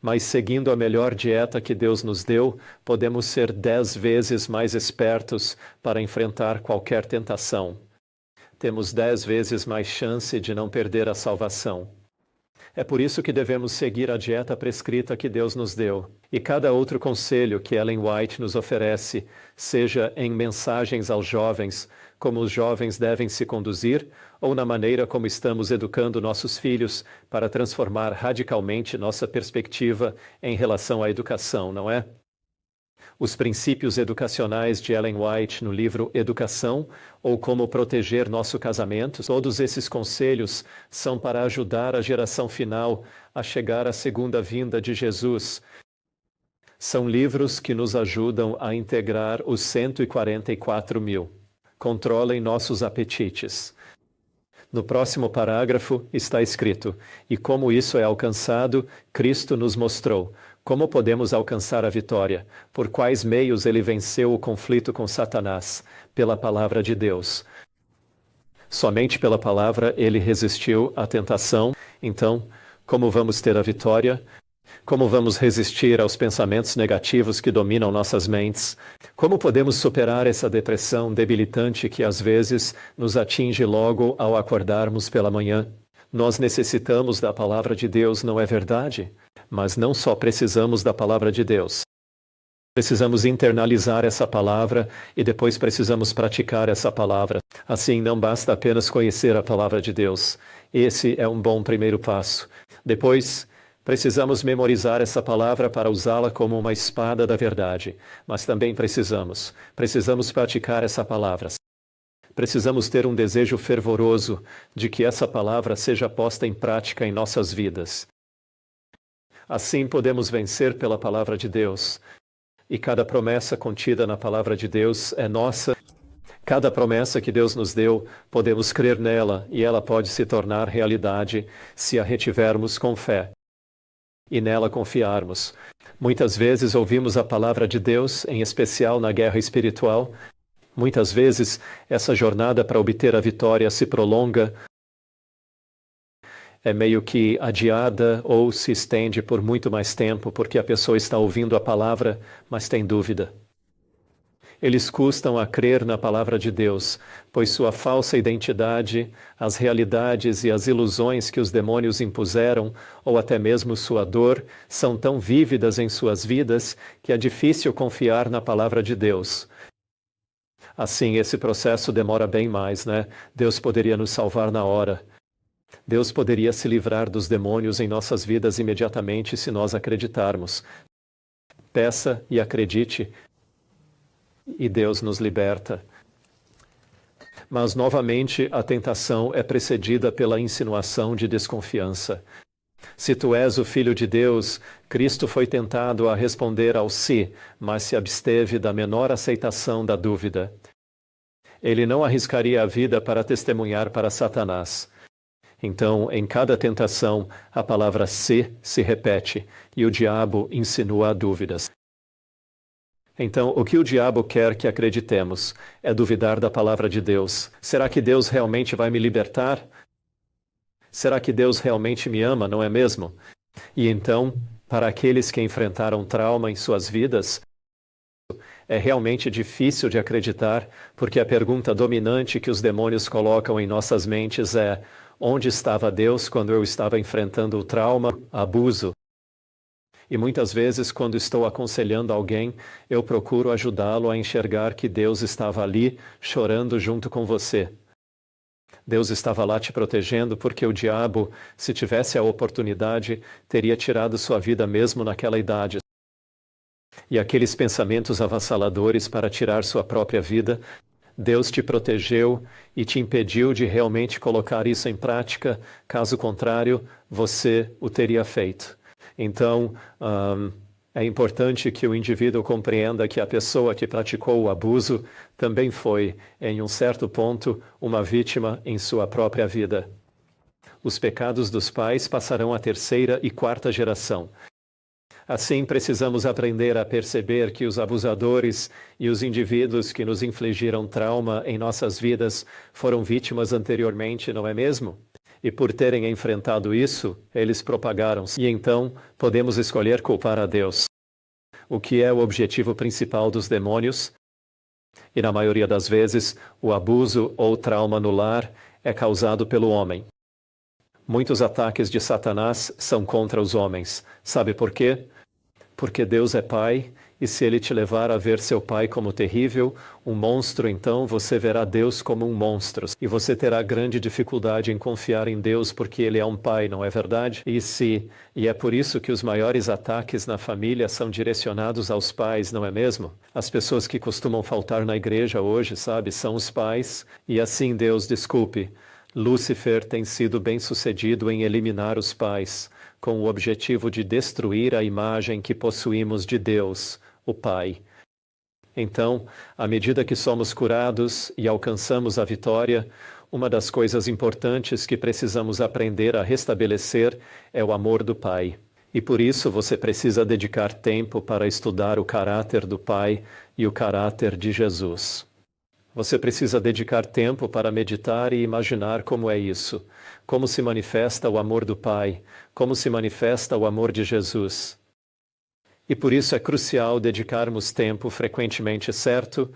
Mas seguindo a melhor dieta que Deus nos deu, podemos ser 10 vezes mais espertos para enfrentar qualquer tentação. Temos 10 vezes mais chance de não perder a salvação. É por isso que devemos seguir a dieta prescrita que Deus nos deu. E cada outro conselho que Ellen White nos oferece, seja em mensagens aos jovens, como os jovens devem se conduzir, ou na maneira como estamos educando nossos filhos para transformar radicalmente nossa perspectiva em relação à educação, não é? Os princípios educacionais de Ellen White no livro Educação, ou Como Proteger Nosso Casamento, todos esses conselhos são para ajudar a geração final a chegar à segunda vinda de Jesus. São livros que nos ajudam a integrar os 144 mil. controlem nossos apetites. No próximo parágrafo está escrito: e como isso é alcançado, Cristo nos mostrou. Como podemos alcançar a vitória? Por quais meios ele venceu o conflito com Satanás? Pela palavra de Deus. Somente pela palavra ele resistiu à tentação. Então, como vamos ter a vitória? Como vamos resistir aos pensamentos negativos que dominam nossas mentes? Como podemos superar essa depressão debilitante que às vezes nos atinge logo ao acordarmos pela manhã? Nós necessitamos da palavra de Deus, não é verdade? Mas não só precisamos da palavra de Deus. Precisamos internalizar essa palavra e depois precisamos praticar essa palavra. Assim, não basta apenas conhecer a palavra de Deus. Esse é um bom primeiro passo. Depois, precisamos memorizar essa palavra para usá-la como uma espada da verdade. Mas também precisamos praticar essa palavra. Precisamos ter um desejo fervoroso de que essa palavra seja posta em prática em nossas vidas. Assim podemos vencer pela palavra de Deus. E cada promessa contida na palavra de Deus é nossa. Cada promessa que Deus nos deu, podemos crer nela e ela pode se tornar realidade se a retivermos com fé e nela confiarmos. Muitas vezes ouvimos a palavra de Deus, em especial na guerra espiritual. Muitas vezes essa jornada para obter a vitória se prolonga, é meio que adiada ou se estende por muito mais tempo, porque a pessoa está ouvindo a palavra, mas tem dúvida. Eles custam a crer na palavra de Deus, pois sua falsa identidade, as realidades e as ilusões que os demônios impuseram, ou até mesmo sua dor, são tão vívidas em suas vidas que é difícil confiar na palavra de Deus. Assim, esse processo demora bem mais, né? Deus poderia nos salvar na hora. Deus poderia se livrar dos demônios em nossas vidas imediatamente se nós acreditarmos. Peça e acredite, e Deus nos liberta. Mas, novamente, a tentação é precedida pela insinuação de desconfiança. Se tu és o Filho de Deus, Cristo foi tentado a responder ao sim, mas se absteve da menor aceitação da dúvida. Ele não arriscaria a vida para testemunhar para Satanás. Então, em cada tentação, a palavra se repete e o diabo insinua dúvidas. Então, o que o diabo quer que acreditemos é duvidar da palavra de Deus. Será que Deus realmente vai me libertar? Será que Deus realmente me ama, não é mesmo? E então, para aqueles que enfrentaram trauma em suas vidas, é realmente difícil de acreditar, porque a pergunta dominante que os demônios colocam em nossas mentes é: onde estava Deus quando eu estava enfrentando o trauma, abuso? E muitas vezes, quando estou aconselhando alguém, eu procuro ajudá-lo a enxergar que Deus estava ali, chorando junto com você. Deus estava lá te protegendo porque o diabo, se tivesse a oportunidade, teria tirado sua vida mesmo naquela idade. E aqueles pensamentos avassaladores para tirar sua própria vida, Deus te protegeu e te impediu de realmente colocar isso em prática, caso contrário, você o teria feito. Então, é importante que o indivíduo compreenda que a pessoa que praticou o abuso também foi, em um certo ponto, uma vítima em sua própria vida. Os pecados dos pais passarão à terceira e quarta geração. Assim, precisamos aprender a perceber que os abusadores e os indivíduos que nos infligiram trauma em nossas vidas foram vítimas anteriormente, não é mesmo? E por terem enfrentado isso, eles propagaram-se. E então, podemos escolher culpar a Deus. O que é o objetivo principal dos demônios? E na maioria das vezes, o abuso ou trauma no lar é causado pelo homem. Muitos ataques de Satanás são contra os homens. Sabe por quê? Porque Deus é Pai, e se Ele te levar a ver seu Pai como terrível, um monstro, então você verá Deus como um monstro. E você terá grande dificuldade em confiar em Deus porque Ele é um Pai, não é verdade? E é por isso que os maiores ataques na família são direcionados aos pais, não é mesmo? As pessoas que costumam faltar na igreja hoje, sabe, são os pais. E assim, Deus, desculpe, Lúcifer tem sido bem-sucedido em eliminar os pais, com o objetivo de destruir a imagem que possuímos de Deus, o Pai. Então, à medida que somos curados e alcançamos a vitória, uma das coisas importantes que precisamos aprender a restabelecer é o amor do Pai. E por isso você precisa dedicar tempo para estudar o caráter do Pai e o caráter de Jesus. Você precisa dedicar tempo para meditar e imaginar como é isso, como se manifesta o amor do Pai, como se manifesta o amor de Jesus. E por isso é crucial dedicarmos tempo frequentemente, certo?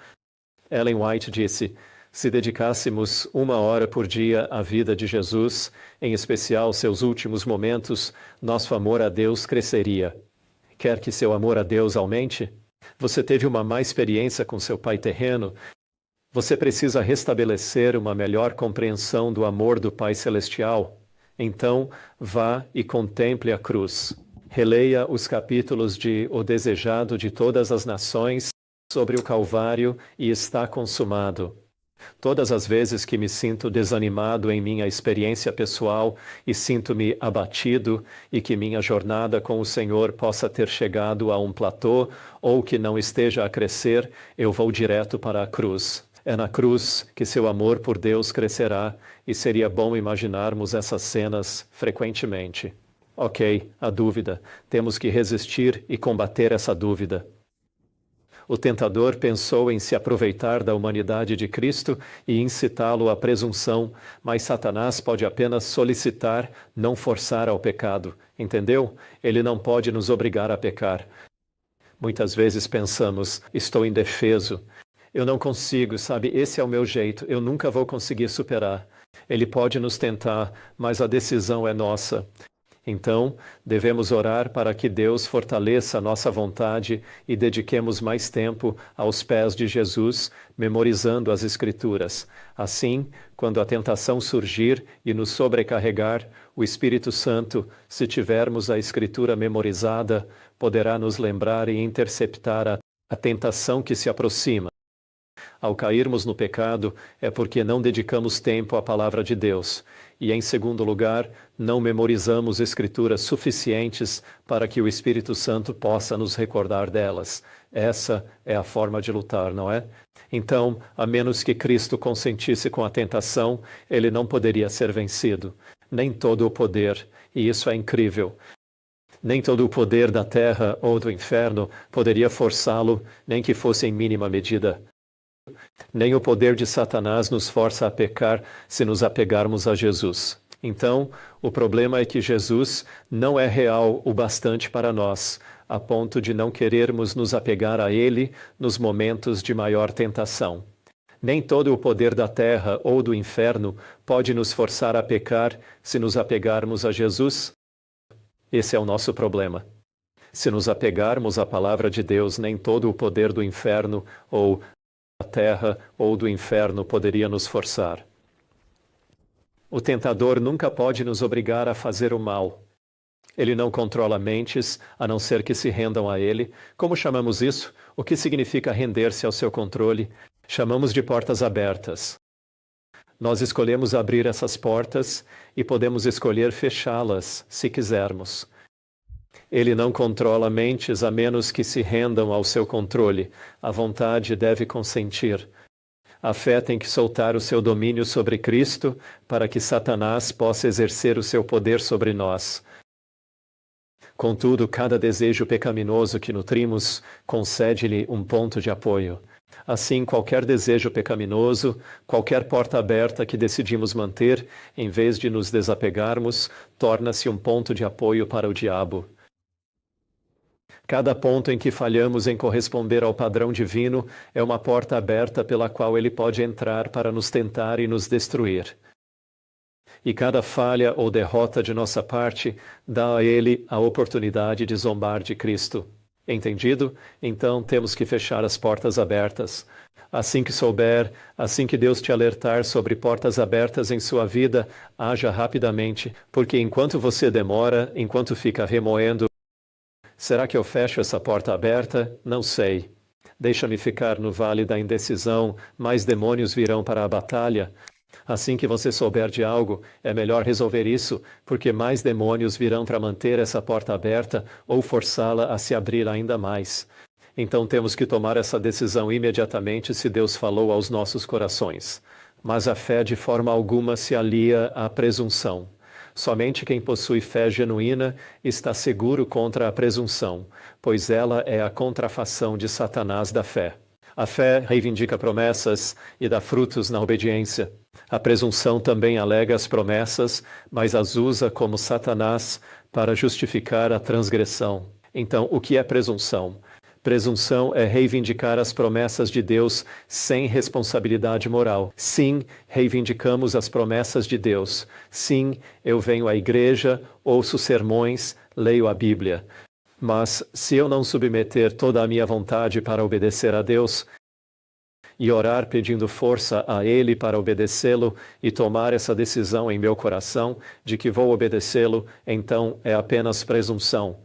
Ellen White disse: se dedicássemos 1 hora por dia à vida de Jesus, em especial seus últimos momentos, nosso amor a Deus cresceria. Quer que seu amor a Deus aumente? Você teve uma má experiência com seu pai terreno? Você precisa restabelecer uma melhor compreensão do amor do Pai Celestial? Então, vá e contemple a cruz. Releia os capítulos de O Desejado de Todas as Nações sobre o Calvário e está consumado. Todas as vezes que me sinto desanimado em minha experiência pessoal e sinto-me abatido e que minha jornada com o Senhor possa ter chegado a um platô ou que não esteja a crescer, eu vou direto para a cruz. É na cruz que seu amor por Deus crescerá e seria bom imaginarmos essas cenas frequentemente. Ok, a dúvida. Temos que resistir e combater essa dúvida. O tentador pensou em se aproveitar da humanidade de Cristo e incitá-lo à presunção, mas Satanás pode apenas solicitar, não forçar ao pecado. Entendeu? Ele não pode nos obrigar a pecar. Muitas vezes pensamos, estou indefeso. Eu não consigo, sabe? Esse é o meu jeito. Eu nunca vou conseguir superar. Ele pode nos tentar, mas a decisão é nossa. Então, devemos orar para que Deus fortaleça a nossa vontade e dediquemos mais tempo aos pés de Jesus, memorizando as Escrituras. Assim, quando a tentação surgir e nos sobrecarregar, o Espírito Santo, se tivermos a Escritura memorizada, poderá nos lembrar e interceptar a tentação que se aproxima. Ao cairmos no pecado, é porque não dedicamos tempo à palavra de Deus. E, em segundo lugar, não memorizamos escrituras suficientes para que o Espírito Santo possa nos recordar delas. Essa é a forma de lutar, não é? Então, a menos que Cristo consentisse com a tentação, ele não poderia ser vencido. Nem todo o poder, e isso é incrível. Nem todo o poder da terra ou do inferno poderia forçá-lo, nem que fosse em mínima medida. Nem o poder de Satanás nos força a pecar se nos apegarmos a Jesus. Então, o problema é que Jesus não é real o bastante para nós, a ponto de não querermos nos apegar a Ele nos momentos de maior tentação. Nem todo o poder da terra ou do inferno pode nos forçar a pecar se nos apegarmos a Jesus. Esse é o nosso problema. Se nos apegarmos à palavra de Deus, nem todo o poder do inferno ou da terra ou do inferno poderia nos forçar. O tentador nunca pode nos obrigar a fazer o mal. Ele não controla mentes, a não ser que se rendam a ele. Como chamamos isso? O que significa render-se ao seu controle? Chamamos de portas abertas. Nós escolhemos abrir essas portas e podemos escolher fechá-las, se quisermos. Ele não controla mentes a menos que se rendam ao seu controle. A vontade deve consentir. A fé tem que soltar o seu domínio sobre Cristo para que Satanás possa exercer o seu poder sobre nós. Contudo, cada desejo pecaminoso que nutrimos concede-lhe um ponto de apoio. Assim, qualquer desejo pecaminoso, qualquer porta aberta que decidimos manter, em vez de nos desapegarmos, torna-se um ponto de apoio para o diabo. Cada ponto em que falhamos em corresponder ao padrão divino é uma porta aberta pela qual ele pode entrar para nos tentar e nos destruir. E cada falha ou derrota de nossa parte dá a ele a oportunidade de zombar de Cristo. Entendido? Então temos que fechar as portas abertas. Assim que souber, assim que Deus te alertar sobre portas abertas em sua vida, haja rapidamente, porque enquanto você demora, enquanto fica remoendo, será que eu fecho essa porta aberta? Não sei. Deixa-me ficar no vale da indecisão, mais demônios virão para a batalha. Assim que você souber de algo, é melhor resolver isso, porque mais demônios virão para manter essa porta aberta ou forçá-la a se abrir ainda mais. Então temos que tomar essa decisão imediatamente se Deus falou aos nossos corações. Mas a fé de forma alguma se alia à presunção. Somente quem possui fé genuína está seguro contra a presunção, pois ela é a contrafação de Satanás da fé. A fé reivindica promessas e dá frutos na obediência. A presunção também alega as promessas, mas as usa como Satanás para justificar a transgressão. Então, o que é presunção? Presunção é reivindicar as promessas de Deus sem responsabilidade moral. Sim, reivindicamos as promessas de Deus. Sim, eu venho à igreja, ouço sermões, leio a Bíblia. Mas se eu não submeter toda a minha vontade para obedecer a Deus e orar pedindo força a Ele para obedecê-lo e tomar essa decisão em meu coração de que vou obedecê-lo, então é apenas presunção.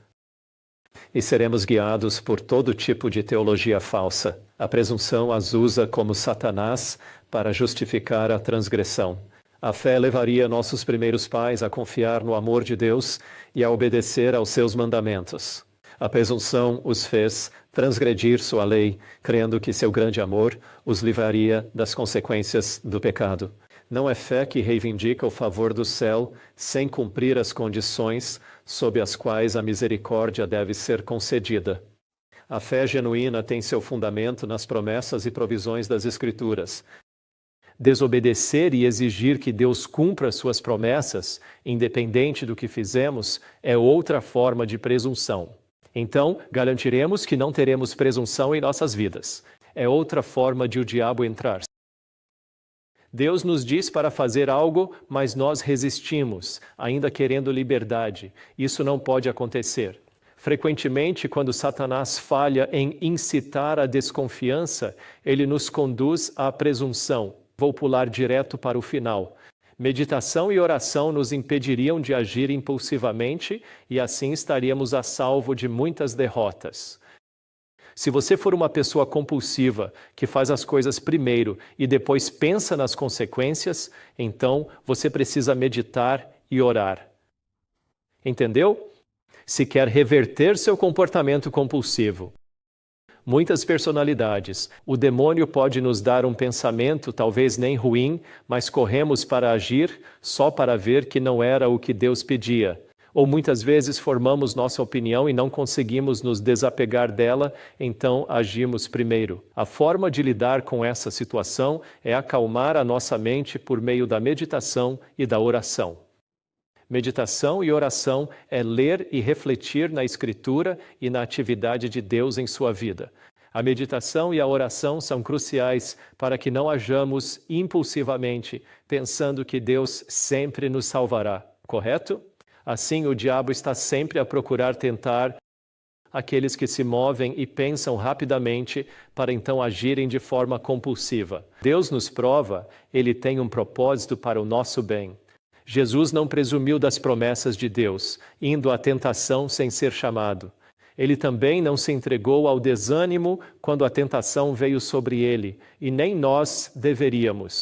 E seremos guiados por todo tipo de teologia falsa. A presunção as usa como Satanás para justificar a transgressão. A fé levaria nossos primeiros pais a confiar no amor de Deus e a obedecer aos seus mandamentos. A presunção os fez transgredir sua lei, crendo que seu grande amor os livraria das consequências do pecado. Não é fé que reivindica o favor do céu sem cumprir as condições sob as quais a misericórdia deve ser concedida. A fé genuína tem seu fundamento nas promessas e provisões das Escrituras. Desobedecer e exigir que Deus cumpra suas promessas, independente do que fizemos, é outra forma de presunção. Então, garantiremos que não teremos presunção em nossas vidas. É outra forma de o diabo entrar. Deus nos diz para fazer algo, mas nós resistimos, ainda querendo liberdade. Isso não pode acontecer. Frequentemente, quando Satanás falha em incitar a desconfiança, ele nos conduz à presunção. Vou pular direto para o final. Meditação e oração nos impediriam de agir impulsivamente e assim estaríamos a salvo de muitas derrotas. Se você for uma pessoa compulsiva, que faz as coisas primeiro e depois pensa nas consequências, então você precisa meditar e orar. Entendeu? Se quer reverter seu comportamento compulsivo. Muitas personalidades. O demônio pode nos dar um pensamento, talvez nem ruim, mas corremos para agir só para ver que não era o que Deus pedia. Ou muitas vezes formamos nossa opinião e não conseguimos nos desapegar dela, então agimos primeiro. A forma de lidar com essa situação é acalmar a nossa mente por meio da meditação e da oração. Meditação e oração é ler e refletir na Escritura e na atividade de Deus em sua vida. A meditação e a oração são cruciais para que não hajamos impulsivamente, pensando que Deus sempre nos salvará, correto? Assim, o diabo está sempre a procurar tentar aqueles que se movem e pensam rapidamente para então agirem de forma compulsiva. Deus nos prova, Ele tem um propósito para o nosso bem. Jesus não presumiu das promessas de Deus, indo à tentação sem ser chamado. Ele também não se entregou ao desânimo quando a tentação veio sobre ele, e nem nós deveríamos.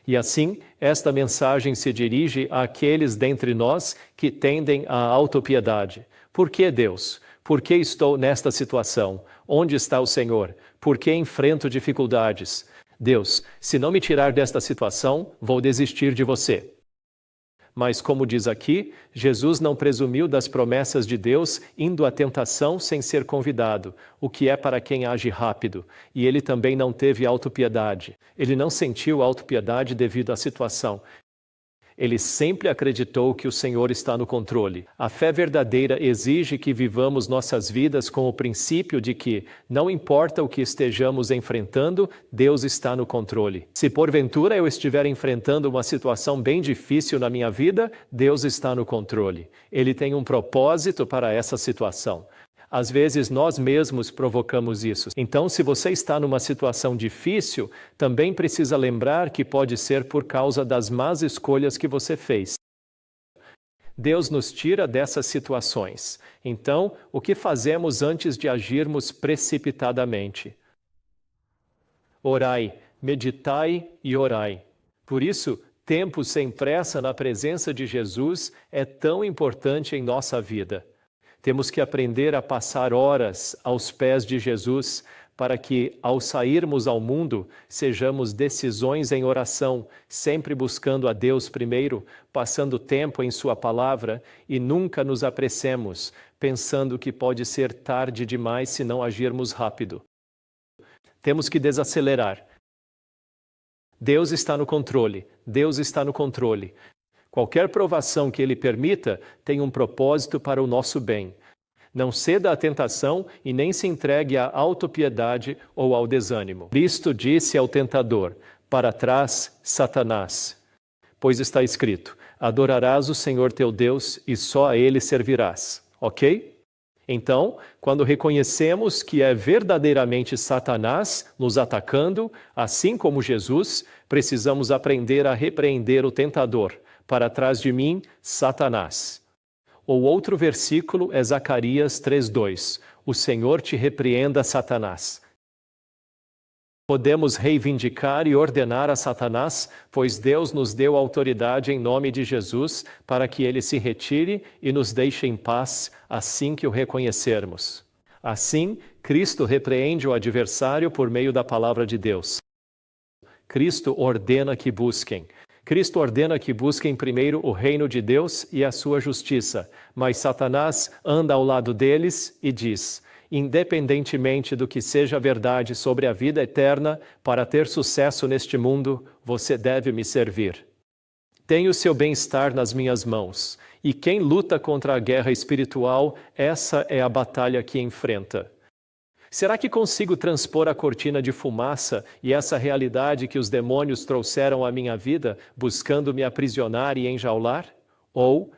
E assim, esta mensagem se dirige àqueles dentre nós que tendem à autopiedade. Por que Deus? Por que estou nesta situação? Onde está o Senhor? Por que enfrento dificuldades? Deus, se não me tirar desta situação, vou desistir de você. Mas, como diz aqui, Jesus não presumiu das promessas de Deus indo à tentação sem ser convidado, o que é para quem age rápido. E ele também não teve autopiedade. Ele não sentiu autopiedade devido à situação. Ele sempre acreditou que o Senhor está no controle. A fé verdadeira exige que vivamos nossas vidas com o princípio de que, não importa o que estejamos enfrentando, Deus está no controle. Se porventura eu estiver enfrentando uma situação bem difícil na minha vida, Deus está no controle. Ele tem um propósito para essa situação. Às vezes nós mesmos provocamos isso. Então, se você está numa situação difícil, também precisa lembrar que pode ser por causa das más escolhas que você fez. Deus nos tira dessas situações. Então, o que fazemos antes de agirmos precipitadamente? Orai, meditai e orai. Por isso, tempo sem pressa na presença de Jesus é tão importante em nossa vida. Temos que aprender a passar horas aos pés de Jesus para que, ao sairmos ao mundo, sejamos decisões em oração, sempre buscando a Deus primeiro, passando tempo em Sua palavra e nunca nos apressemos, pensando que pode ser tarde demais se não agirmos rápido. Temos que desacelerar. Deus está no controle. Deus está no controle. Qualquer provação que Ele permita tem um propósito para o nosso bem. Não ceda à tentação e nem se entregue à autopiedade ou ao desânimo. Cristo disse ao tentador: para trás, Satanás. Pois está escrito: adorarás o Senhor teu Deus e só a Ele servirás. Ok? Então, quando reconhecemos que é verdadeiramente Satanás nos atacando, assim como Jesus, precisamos aprender a repreender o tentador. Para trás de mim, Satanás. O outro versículo é Zacarias 3:2. O Senhor te repreenda, Satanás. Podemos reivindicar e ordenar a Satanás, pois Deus nos deu autoridade em nome de Jesus para que ele se retire e nos deixe em paz assim que o reconhecermos. Assim, Cristo repreende o adversário por meio da palavra de Deus. Cristo ordena que busquem. Cristo ordena que busquem primeiro o reino de Deus e a sua justiça, mas Satanás anda ao lado deles e diz: independentemente do que seja verdade sobre a vida eterna, para ter sucesso neste mundo, você deve me servir. Tenho seu bem-estar nas minhas mãos, e quem luta contra a guerra espiritual, essa é a batalha que enfrenta. Será que consigo transpor a cortina de fumaça e essa realidade que os demônios trouxeram à minha vida, buscando me aprisionar e enjaular? Ou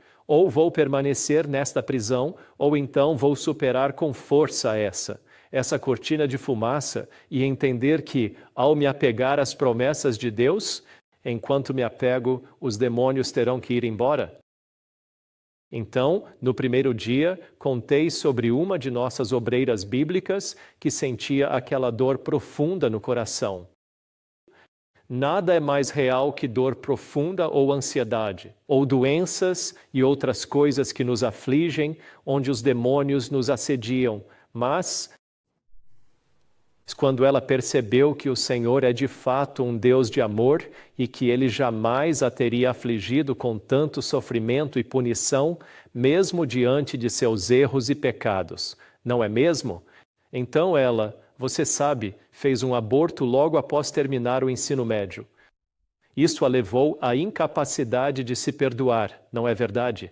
vou permanecer nesta prisão, ou então vou superar com força essa cortina de fumaça e entender que, ao me apegar às promessas de Deus, enquanto me apego, os demônios terão que ir embora? Então, no primeiro dia, contei sobre uma de nossas obreiras bíblicas que sentia aquela dor profunda no coração. Nada é mais real que dor profunda ou ansiedade, ou doenças e outras coisas que nos afligem, onde os demônios nos assediam, mas quando ela percebeu que o Senhor é de fato um Deus de amor e que Ele jamais a teria afligido com tanto sofrimento e punição, mesmo diante de seus erros e pecados, não é mesmo? Então ela, você sabe, fez um aborto logo após terminar o ensino médio. Isso a levou à incapacidade de se perdoar, não é verdade?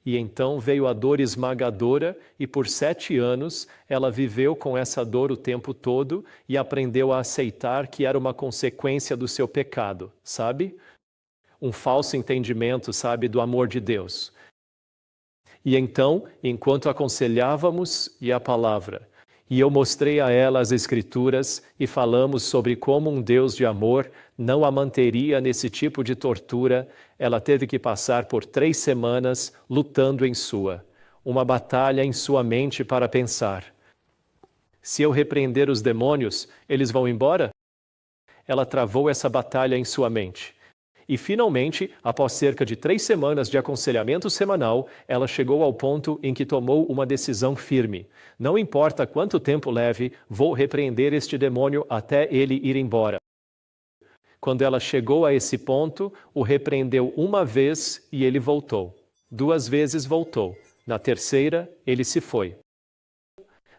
E então veio a dor esmagadora e por 7 anos ela viveu com essa dor o tempo todo e aprendeu a aceitar que era uma consequência do seu pecado, sabe? Um falso entendimento, sabe, do amor de Deus. E então, enquanto aconselhávamos e a palavra, e eu mostrei a ela as Escrituras e falamos sobre como um Deus de amor não a manteria nesse tipo de tortura, ela teve que passar por 3 semanas lutando uma batalha em sua mente para pensar: se eu repreender os demônios, eles vão embora? Ela travou essa batalha em sua mente. E finalmente, após cerca de 3 semanas de aconselhamento semanal, ela chegou ao ponto em que tomou uma decisão firme. Não importa quanto tempo leve, vou repreender este demônio até ele ir embora. Quando ela chegou a esse ponto, o repreendeu 1 vez e ele voltou. 2 vezes voltou. Na terceira, ele se foi.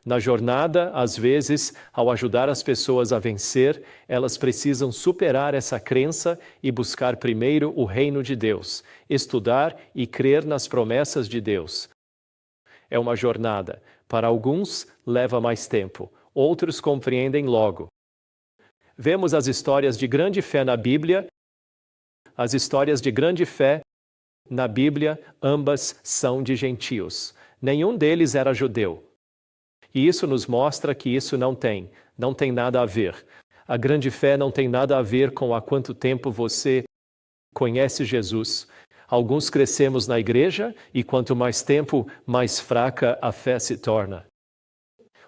Na jornada, às vezes, ao ajudar as pessoas a vencer, elas precisam superar essa crença e buscar primeiro o reino de Deus, estudar e crer nas promessas de Deus. É uma jornada. Para alguns, leva mais tempo. Outros compreendem logo. Vemos as histórias de grande fé na Bíblia. As histórias de grande fé na Bíblia, ambas são de gentios. Nenhum deles era judeu. E isso nos mostra que isso não tem nada a ver. A grande fé não tem nada a ver com há quanto tempo você conhece Jesus. Alguns crescemos na igreja e quanto mais tempo, mais fraca a fé se torna.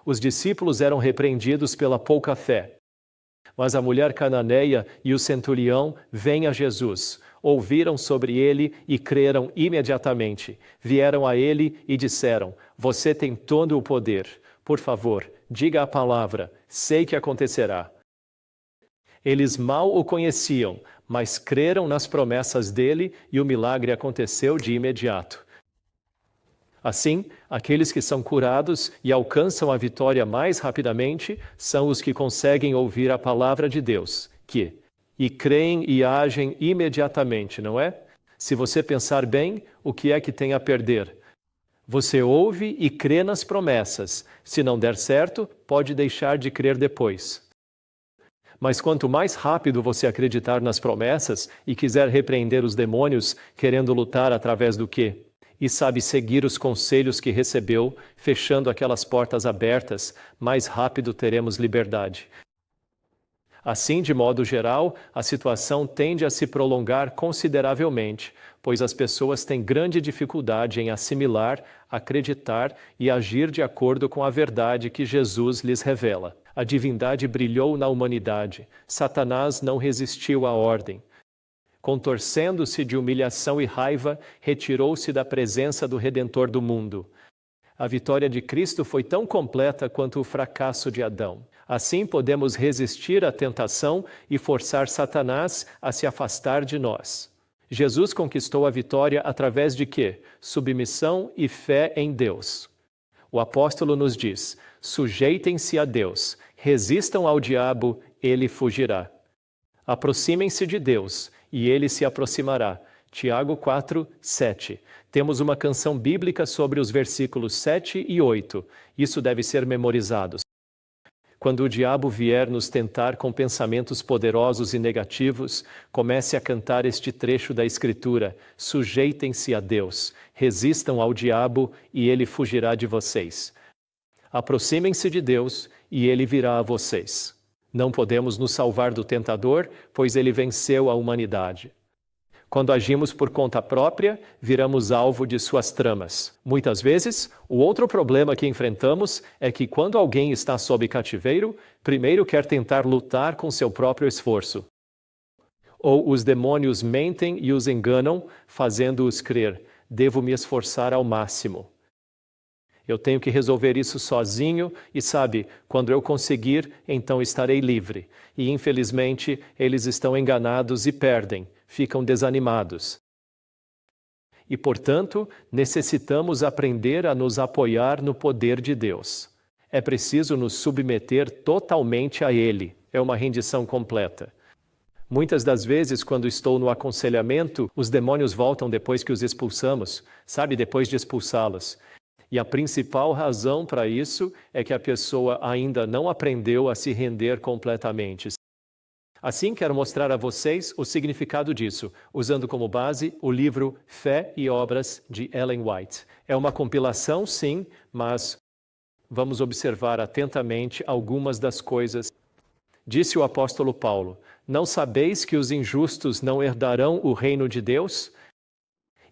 Os discípulos eram repreendidos pela pouca fé. Mas a mulher cananeia e o centurião vêm a Jesus. ouviram sobre ele e creram imediatamente. Vieram a ele e disseram: Você tem todo o poder. Por favor, diga a palavra. Sei que acontecerá. Eles mal o conheciam, mas creram nas promessas dele e o milagre aconteceu de imediato. Assim, aqueles que são curados e alcançam a vitória mais rapidamente são os que conseguem ouvir a palavra de Deus, e creem e agem imediatamente, não é? Se você pensar bem, o que é que tem a perder? Você ouve e crê nas promessas. Se não der certo, pode deixar de crer depois. Mas quanto mais rápido você acreditar nas promessas e quiser repreender os demônios, querendo lutar através do quê? E sabe seguir os conselhos que recebeu, fechando aquelas portas abertas, mais rápido teremos liberdade. Assim, de modo geral, a situação tende a se prolongar consideravelmente, pois as pessoas têm grande dificuldade em assimilar, acreditar e agir de acordo com a verdade que Jesus lhes revela. A divindade brilhou na humanidade. Satanás não resistiu à ordem. Contorcendo-se de humilhação e raiva, retirou-se da presença do Redentor do mundo. A vitória de Cristo foi tão completa quanto o fracasso de Adão. Assim podemos resistir à tentação e forçar Satanás a se afastar de nós. Jesus conquistou a vitória através de quê? Submissão e fé em Deus. O apóstolo nos diz: sujeitem-se a Deus, resistam ao diabo, ele fugirá. Aproximem-se de Deus, e ele se aproximará. Tiago 4, 7. Temos uma canção bíblica sobre os versículos 7 e 8. Isso deve ser memorizado. Quando o diabo vier nos tentar com pensamentos poderosos e negativos, comece a cantar este trecho da Escritura: sujeitem-se a Deus, resistam ao diabo e ele fugirá de vocês. Aproximem-se de Deus e ele virá a vocês. Não podemos nos salvar do tentador, pois ele venceu a humanidade. Quando agimos por conta própria, viramos alvo de suas tramas. Muitas vezes, o outro problema que enfrentamos é que quando alguém está sob cativeiro, primeiro quer tentar lutar com seu próprio esforço. Ou os demônios mentem e os enganam, fazendo-os crer: devo me esforçar ao máximo. Eu tenho que resolver isso sozinho e, sabe, quando eu conseguir, então estarei livre. E, infelizmente, eles estão enganados e perdem, ficam desanimados. E, portanto, necessitamos aprender a nos apoiar no poder de Deus. É preciso nos submeter totalmente a Ele. É uma rendição completa. Muitas das vezes, quando estou no aconselhamento, os demônios voltam depois que os expulsamos, sabe, depois de expulsá-los. E a principal razão para isso é que a pessoa ainda não aprendeu a se render completamente. Assim, quero mostrar a vocês o significado disso, usando como base o livro Fé e Obras, de Ellen White. É uma compilação, sim, mas vamos observar atentamente algumas das coisas. Disse o apóstolo Paulo: não sabeis que os injustos não herdarão o reino de Deus?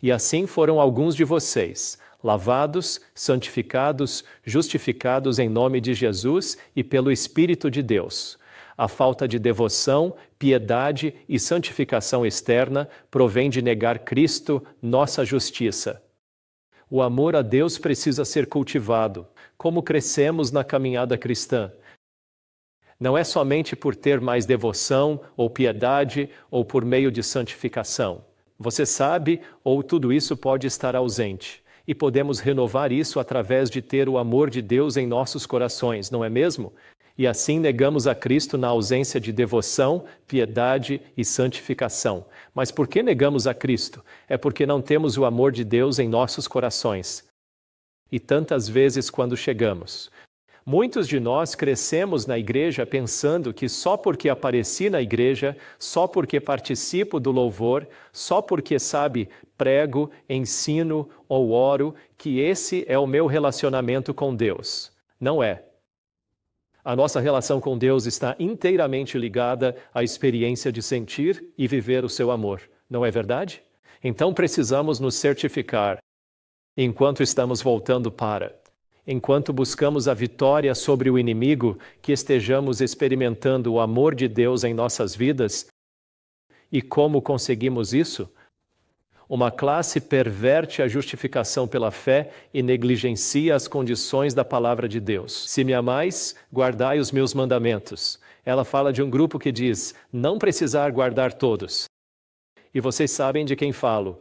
E assim foram alguns de vocês, lavados, santificados, justificados em nome de Jesus e pelo Espírito de Deus. A falta de devoção, piedade e santificação externa provém de negar Cristo, nossa justiça. O amor a Deus precisa ser cultivado. Como crescemos na caminhada cristã? Não é somente por ter mais devoção ou piedade ou por meio de santificação. Você sabe, ou tudo isso pode estar ausente. E podemos renovar isso através de ter o amor de Deus em nossos corações, não é mesmo? E assim negamos a Cristo na ausência de devoção, piedade e santificação. Mas por que negamos a Cristo? É porque não temos o amor de Deus em nossos corações. E tantas vezes quando chegamos. Muitos de nós crescemos na igreja pensando que só porque apareci na igreja, só porque participo do louvor, só porque, sabe, prego, ensino ou oro, que esse é o meu relacionamento com Deus. Não é. A nossa relação com Deus está inteiramente ligada à experiência de sentir e viver o seu amor. Não é verdade? Então precisamos nos certificar, enquanto estamos voltando enquanto buscamos a vitória sobre o inimigo, que estejamos experimentando o amor de Deus em nossas vidas E como conseguimos isso? Uma classe perverte a justificação pela fé e negligencia as condições da palavra de Deus. Se me amais, guardai os meus mandamentos. Ela fala de um grupo que diz, não precisar guardar todos. E vocês sabem de quem falo.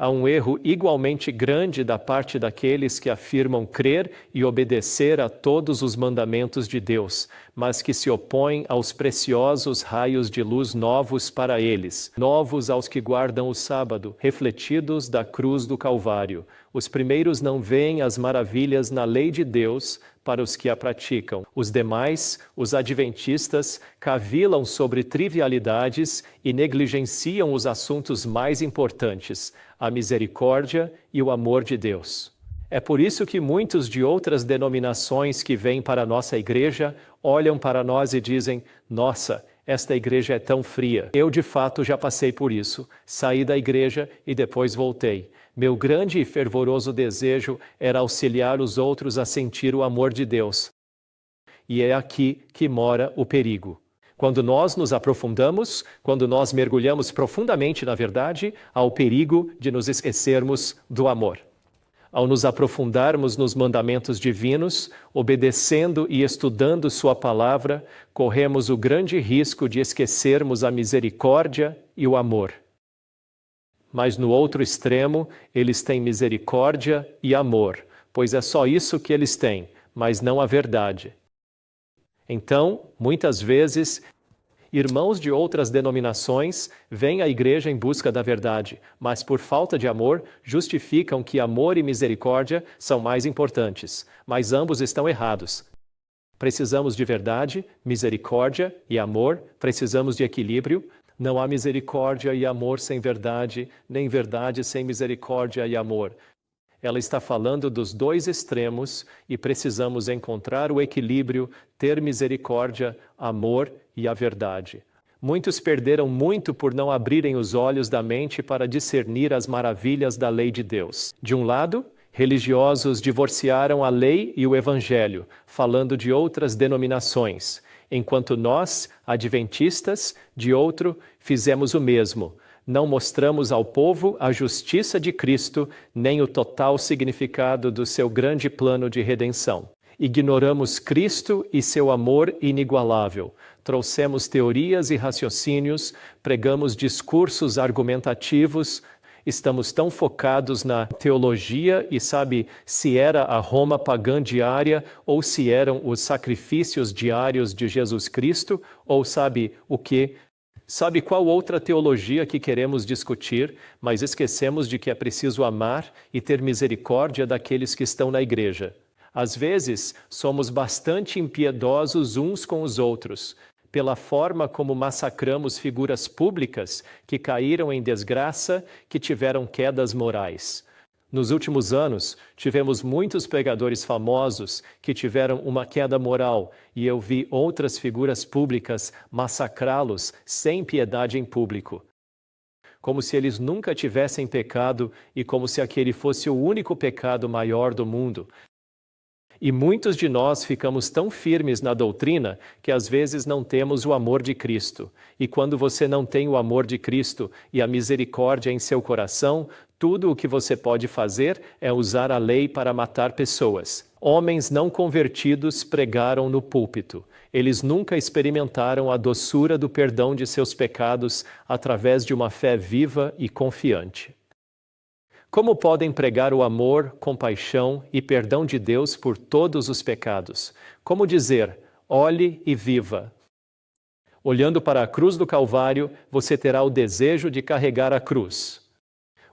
Há um erro igualmente grande da parte daqueles que afirmam crer e obedecer a todos os mandamentos de Deus, mas que se opõem aos preciosos raios de luz novos para eles, novos aos que guardam o sábado, refletidos da cruz do Calvário. Os primeiros não veem as maravilhas na lei de Deus para os que a praticam. Os demais, os adventistas, cavilam sobre trivialidades e negligenciam os assuntos mais importantes, a misericórdia e o amor de Deus. É por isso que muitos de outras denominações que vêm para a nossa igreja olham para nós e dizem, nossa, esta igreja é tão fria. Eu, de fato, já passei por isso. Saí da igreja e depois voltei. Meu grande e fervoroso desejo era auxiliar os outros a sentir o amor de Deus. E é aqui que mora o perigo. Quando nós nos aprofundamos, quando nós mergulhamos profundamente na verdade, há o perigo de nos esquecermos do amor. Ao nos aprofundarmos nos mandamentos divinos, obedecendo e estudando sua palavra, corremos o grande risco de esquecermos a misericórdia e o amor. Mas no outro extremo, eles têm misericórdia e amor, pois é só isso que eles têm, mas não a verdade. Então, muitas vezes, irmãos de outras denominações vêm à igreja em busca da verdade, mas por falta de amor, justificam que amor e misericórdia são mais importantes, mas ambos estão errados. Precisamos de verdade, misericórdia e amor, precisamos de equilíbrio. Não há misericórdia e amor sem verdade, nem verdade sem misericórdia e amor. Ela está falando dos dois extremos e precisamos encontrar o equilíbrio, ter misericórdia, amor e a verdade. Muitos perderam muito por não abrirem os olhos da mente para discernir as maravilhas da lei de Deus. De um lado, religiosos divorciaram a lei e o evangelho, falando de outras denominações, enquanto nós, adventistas, de outro, fizemos o mesmo. Não mostramos ao povo a justiça de Cristo, nem o total significado do seu grande plano de redenção. Ignoramos Cristo e seu amor inigualável. Trouxemos teorias e raciocínios, pregamos discursos argumentativos, estamos tão focados na teologia e sabe se era a Roma pagã diária ou se eram os sacrifícios diários de Jesus Cristo ou sabe o quê? Sabe qual outra teologia que queremos discutir, mas esquecemos de que é preciso amar e ter misericórdia daqueles que estão na igreja. Às vezes, somos bastante impiedosos uns com os outros, pela forma como massacramos figuras públicas que caíram em desgraça, que tiveram quedas morais. Nos últimos anos, tivemos muitos pregadores famosos que tiveram uma queda moral e eu vi outras figuras públicas massacrá-los sem piedade em público. Como se eles nunca tivessem pecado e como se aquele fosse o único pecado maior do mundo. E muitos de nós ficamos tão firmes na doutrina que às vezes não temos o amor de Cristo. E quando você não tem o amor de Cristo e a misericórdia em seu coração, tudo o que você pode fazer é usar a lei para matar pessoas. Homens não convertidos pregaram no púlpito. Eles nunca experimentaram a doçura do perdão de seus pecados através de uma fé viva e confiante. Como podem pregar o amor, compaixão e perdão de Deus por todos os pecados? Como dizer, olhe e viva? Olhando para a cruz do Calvário, você terá o desejo de carregar a cruz.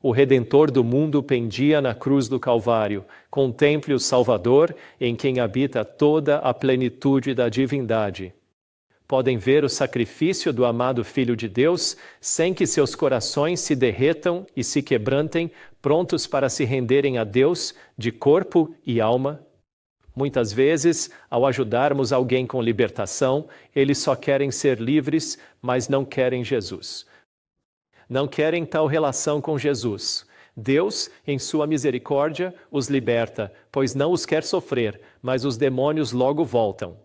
O Redentor do mundo pendia na cruz do Calvário. Contemple o Salvador, em quem habita toda a plenitude da divindade. Podem ver o sacrifício do amado Filho de Deus, sem que seus corações se derretam e se quebrantem, prontos para se renderem a Deus de corpo e alma? Muitas vezes, ao ajudarmos alguém com libertação, eles só querem ser livres, mas não querem Jesus. Não querem tal relação com Jesus. Deus, em sua misericórdia, os liberta, pois não os quer sofrer, mas os demônios logo voltam.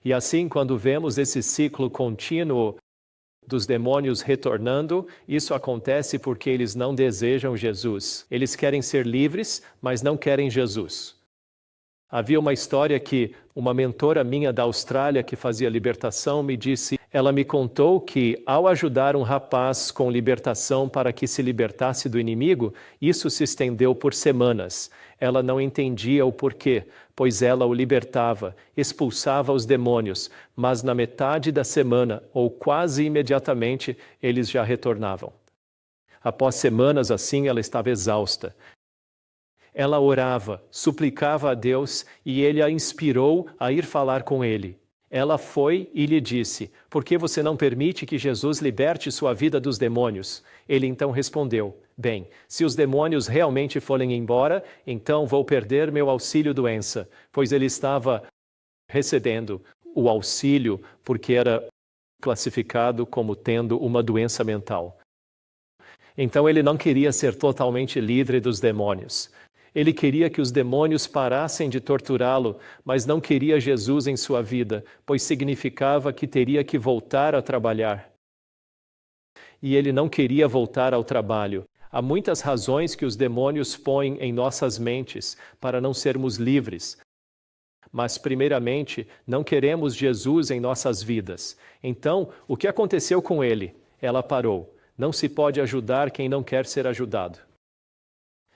E assim, quando vemos esse ciclo contínuo, dos demônios retornando, isso acontece porque eles não desejam Jesus. Eles querem ser livres, mas não querem Jesus. Havia uma história que uma mentora minha da Austrália que fazia libertação me disse, ela me contou que ao ajudar um rapaz com libertação para que se libertasse do inimigo, isso se estendeu por semanas. Ela não entendia o porquê, pois ela o libertava, expulsava os demônios, mas na metade da semana, ou quase imediatamente, eles já retornavam. Após semanas assim, ela estava exausta. Ela orava, suplicava a Deus e ele a inspirou a ir falar com ele. Ela foi e lhe disse, por que você não permite que Jesus liberte sua vida dos demônios? Ele então respondeu, bem, se os demônios realmente forem embora, então vou perder meu auxílio-doença, pois ele estava recebendo o auxílio porque era classificado como tendo uma doença mental. Então ele não queria ser totalmente livre dos demônios. Ele queria que os demônios parassem de torturá-lo, mas não queria Jesus em sua vida, pois significava que teria que voltar a trabalhar. E ele não queria voltar ao trabalho. Há muitas razões que os demônios põem em nossas mentes para não sermos livres. Mas, primeiramente, não queremos Jesus em nossas vidas. Então, o que aconteceu com ele? Ela parou. Não se pode ajudar quem não quer ser ajudado.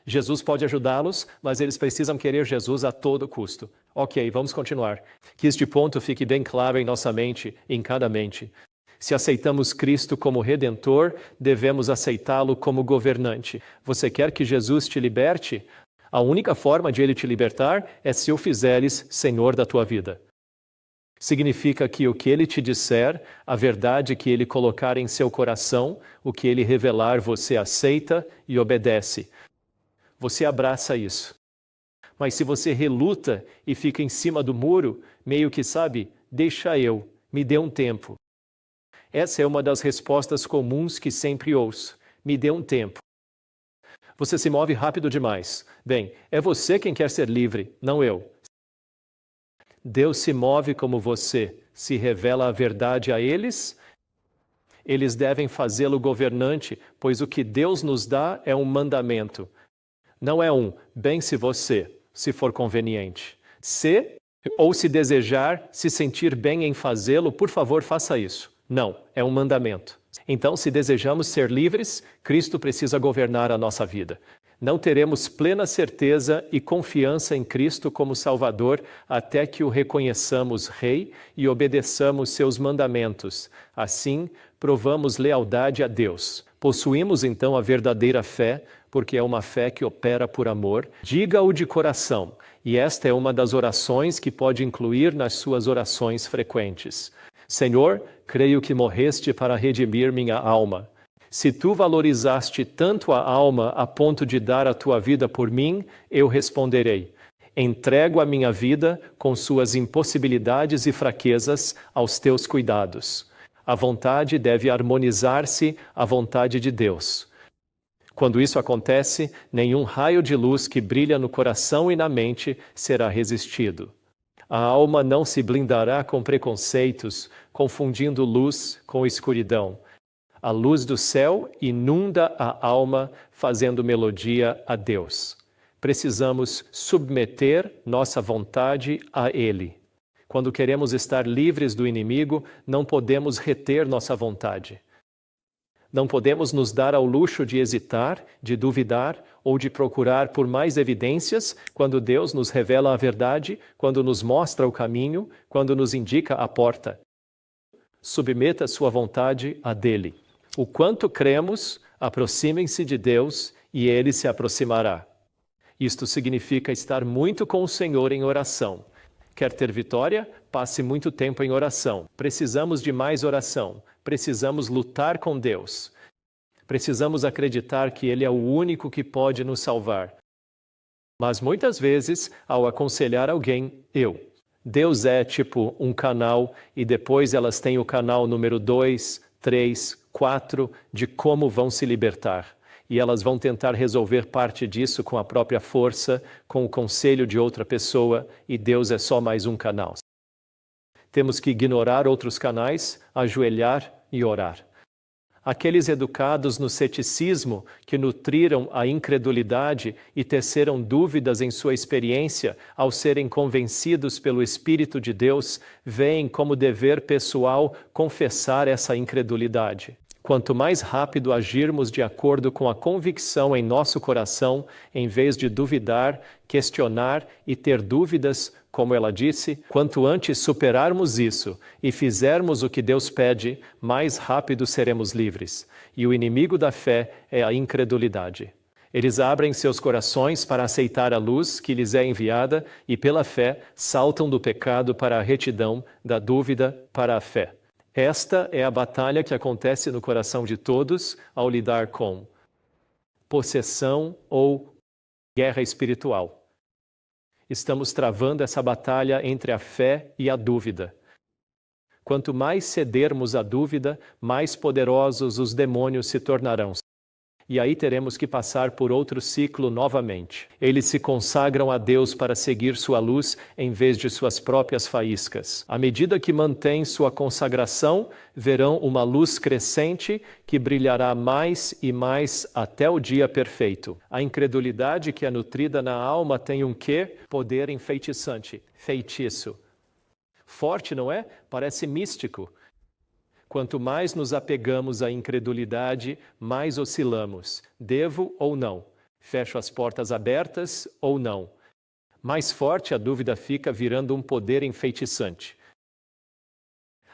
Jesus pode ajudá-los, mas eles precisam querer Jesus a todo custo. Ok, vamos continuar. Que este ponto fique bem claro em nossa mente, em cada mente. Se aceitamos Cristo como Redentor, devemos aceitá-lo como governante. Você quer que Jesus te liberte? A única forma de ele te libertar é se o fizeres Senhor da tua vida. Significa que o que ele te disser, a verdade que ele colocar em seu coração, o que ele revelar, você aceita e obedece. Você abraça isso. Mas se você reluta e fica em cima do muro, meio que sabe, deixa eu, me dê um tempo. Essa é uma das respostas comuns que sempre ouço. Me dê um tempo. Você se move rápido demais. Bem, é você quem quer ser livre, não eu. Deus se move como você, se revela a verdade a eles. Eles devem fazê-lo governante, pois o que Deus nos dá é um mandamento. Não é um, bem se você, se for conveniente. Se, ou se desejar, se sentir bem em fazê-lo, por favor, faça isso. Não, é um mandamento. Então, se desejamos ser livres, Cristo precisa governar a nossa vida. Não teremos plena certeza e confiança em Cristo como Salvador até que o reconheçamos Rei e obedeçamos seus mandamentos. Assim, provamos lealdade a Deus. Possuímos então a verdadeira fé, porque é uma fé que opera por amor. Diga-o de coração, e esta é uma das orações que pode incluir nas suas orações frequentes. Senhor, creio que morreste para redimir minha alma. Se tu valorizaste tanto a alma a ponto de dar a tua vida por mim, eu responderei. Entrego a minha vida, com suas impossibilidades e fraquezas, aos teus cuidados. A vontade deve harmonizar-se à vontade de Deus. Quando isso acontece, nenhum raio de luz que brilha no coração e na mente será resistido. A alma não se blindará com preconceitos, confundindo luz com escuridão. A luz do céu inunda a alma, fazendo melodia a Deus. Precisamos submeter nossa vontade a Ele. Quando queremos estar livres do inimigo, não podemos reter nossa vontade. Não podemos nos dar ao luxo de hesitar, de duvidar ou de procurar por mais evidências quando Deus nos revela a verdade, quando nos mostra o caminho, quando nos indica a porta. Submeta sua vontade a dele. O quanto cremos, aproximem-se de Deus e ele se aproximará. Isto significa estar muito com o Senhor em oração. Quer ter vitória? Passe muito tempo em oração. Precisamos de mais oração. Precisamos lutar com Deus. Precisamos acreditar que Ele é o único que pode nos salvar. Mas muitas vezes, ao aconselhar alguém, Deus é tipo um canal e depois elas têm o canal número 2, 3, 4 de como vão se libertar. E elas vão tentar resolver parte disso com a própria força, com o conselho de outra pessoa, e Deus é só mais um canal. Temos que ignorar outros canais, ajoelhar e orar. Aqueles educados no ceticismo que nutriram a incredulidade e teceram dúvidas em sua experiência, ao serem convencidos pelo Espírito de Deus, veem como dever pessoal confessar essa incredulidade. Quanto mais rápido agirmos de acordo com a convicção em nosso coração, em vez de duvidar, questionar e ter dúvidas, como ela disse, quanto antes superarmos isso e fizermos o que Deus pede, mais rápido seremos livres. E o inimigo da fé é a incredulidade. Eles abrem seus corações para aceitar a luz que lhes é enviada e, pela fé, saltam do pecado para a retidão, da dúvida para a fé. Esta é a batalha que acontece no coração de todos ao lidar com possessão ou guerra espiritual. Estamos travando essa batalha entre a fé e a dúvida. Quanto mais cedermos à dúvida, mais poderosos os demônios se tornarão. E aí teremos que passar por outro ciclo novamente. Eles se consagram a Deus para seguir sua luz em vez de suas próprias faíscas. À medida que mantêm sua consagração, verão uma luz crescente que brilhará mais e mais até o dia perfeito. A incredulidade que é nutrida na alma tem um quê? Poder enfeitiçante, feitiço. Forte, não é? Parece místico. Quanto mais nos apegamos à incredulidade, mais oscilamos. Devo ou não? Fecho as portas abertas ou não? Mais forte a dúvida fica, virando um poder enfeitiçante.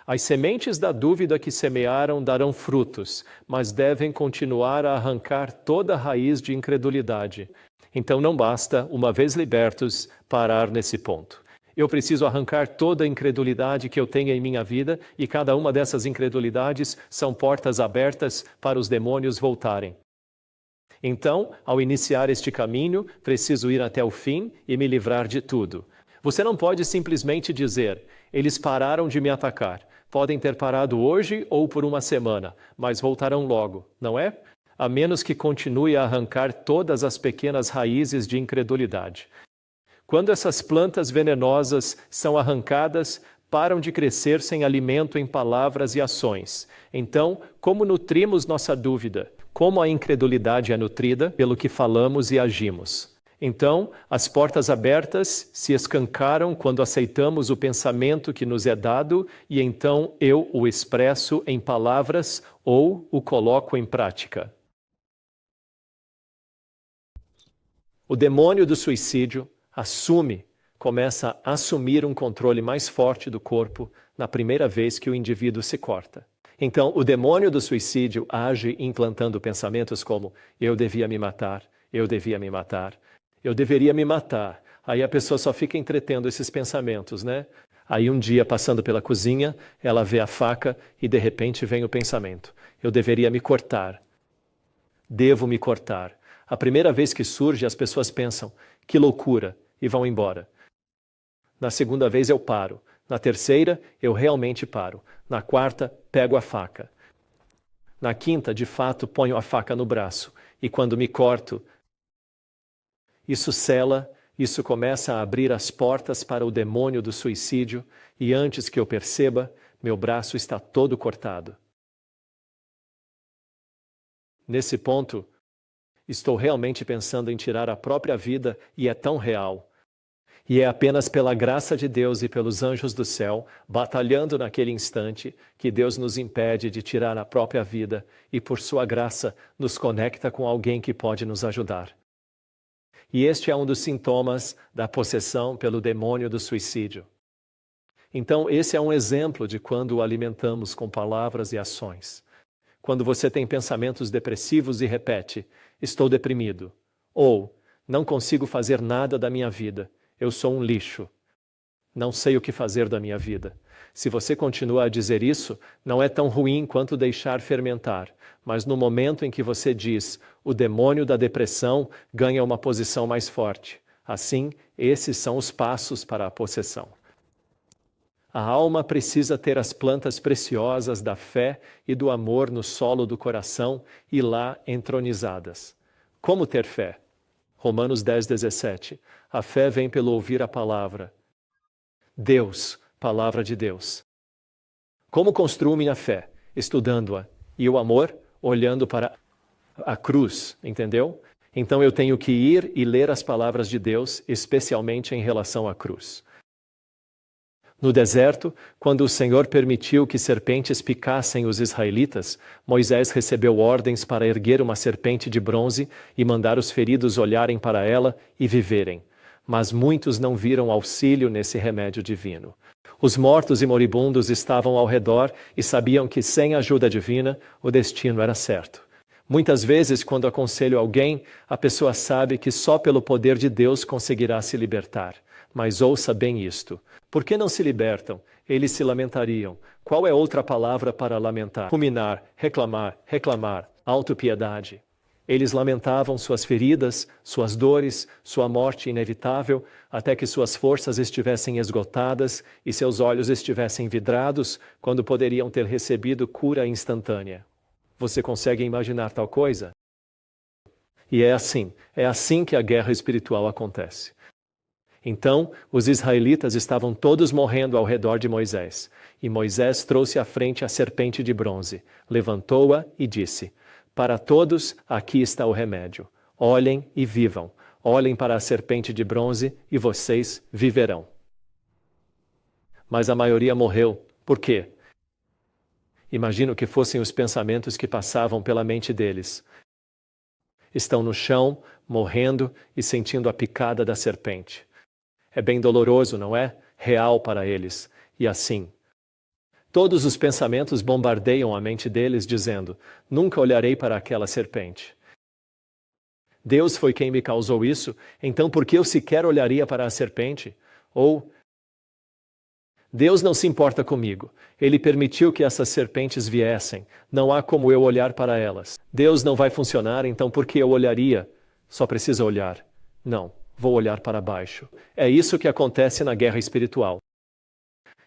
As sementes da dúvida que semearam darão frutos, mas devem continuar a arrancar toda a raiz de incredulidade. Então não basta, uma vez libertos, parar nesse ponto. Eu preciso arrancar toda a incredulidade que eu tenho em minha vida e cada uma dessas incredulidades são portas abertas para os demônios voltarem. Então, ao iniciar este caminho, preciso ir até o fim e me livrar de tudo. Você não pode simplesmente dizer, eles pararam de me atacar. Podem ter parado hoje ou por uma semana, mas voltarão logo, não é? A menos que continue a arrancar todas as pequenas raízes de incredulidade. Quando essas plantas venenosas são arrancadas, param de crescer sem alimento em palavras e ações. Então, como nutrimos nossa dúvida? Como a incredulidade é nutrida? Pelo que falamos e agimos. Então, as portas abertas se escancaram quando aceitamos o pensamento que nos é dado e então eu o expresso em palavras ou o coloco em prática. O demônio do suicídio começa a assumir um controle mais forte do corpo na primeira vez que o indivíduo se corta. Então, o demônio do suicídio age implantando pensamentos como eu devia me matar, eu devia me matar, eu deveria me matar. Aí a pessoa só fica entretendo esses pensamentos, né? Aí um dia, passando pela cozinha, ela vê a faca e de repente vem o pensamento. Eu deveria me cortar. Devo me cortar. A primeira vez que surge, as pessoas pensam, que loucura, e vão embora. Na segunda vez eu paro. Na terceira, eu realmente paro. Na quarta, pego a faca. Na quinta, de fato, ponho a faca no braço. E quando me corto, isso sela, isso começa a abrir as portas para o demônio do suicídio, e antes que eu perceba, meu braço está todo cortado. Nesse ponto, estou realmente pensando em tirar a própria vida e é tão real. E é apenas pela graça de Deus e pelos anjos do céu, batalhando naquele instante, que Deus nos impede de tirar a própria vida e, por sua graça, nos conecta com alguém que pode nos ajudar. E este é um dos sintomas da possessão pelo demônio do suicídio. Então, esse é um exemplo de quando o alimentamos com palavras e ações. Quando você tem pensamentos depressivos e repete, estou deprimido, ou não consigo fazer nada da minha vida, eu sou um lixo, não sei o que fazer da minha vida. Se você continua a dizer isso, não é tão ruim quanto deixar fermentar, mas no momento em que você diz, o demônio da depressão ganha uma posição mais forte. Assim, esses são os passos para a possessão. A alma precisa ter as plantas preciosas da fé e do amor no solo do coração e lá entronizadas. Como ter fé? Romanos 10:17. A fé vem pelo ouvir a palavra. Deus, palavra de Deus. Como construo minha fé? Estudando-a, E o amor olhando para a cruz, entendeu? Então eu tenho que ir e ler as palavras de Deus, especialmente em relação à cruz. No deserto, quando o Senhor permitiu que serpentes picassem os israelitas, Moisés recebeu ordens para erguer uma serpente de bronze e mandar os feridos olharem para ela e viverem. Mas muitos não viram auxílio nesse remédio divino. Os mortos e moribundos estavam ao redor e sabiam que sem a ajuda divina, o destino era certo. Muitas vezes, quando aconselho alguém, a pessoa sabe que só pelo poder de Deus conseguirá se libertar. Mas ouça bem isto. Por que não se libertam? Eles se lamentariam. Qual é outra palavra para lamentar? Ruminar, reclamar, autopiedade. Eles lamentavam suas feridas, suas dores, sua morte inevitável, até que suas forças estivessem esgotadas e seus olhos estivessem vidrados, quando poderiam ter recebido cura instantânea. Você consegue imaginar tal coisa? E é assim que a guerra espiritual acontece. Então, os israelitas estavam todos morrendo ao redor de Moisés, e Moisés trouxe à frente a serpente de bronze, levantou-a e disse: Para todos, aqui está o remédio. Olhem e vivam. Olhem para a serpente de bronze e vocês viverão. Mas a maioria morreu. Por quê? Imagino que fossem os pensamentos que passavam pela mente deles. Estão no chão, morrendo e sentindo a picada da serpente. É bem doloroso, não é? Real para eles. E assim, todos os pensamentos bombardeiam a mente deles, dizendo: nunca olharei para aquela serpente. Deus foi quem me causou isso, então por que eu sequer olharia para a serpente? Ou, Deus não se importa comigo. Ele permitiu que essas serpentes viessem. Não há como eu olhar para elas. Deus não vai funcionar, então por que eu olharia? Só precisa olhar. Não, vou olhar para baixo. É isso que acontece na guerra espiritual.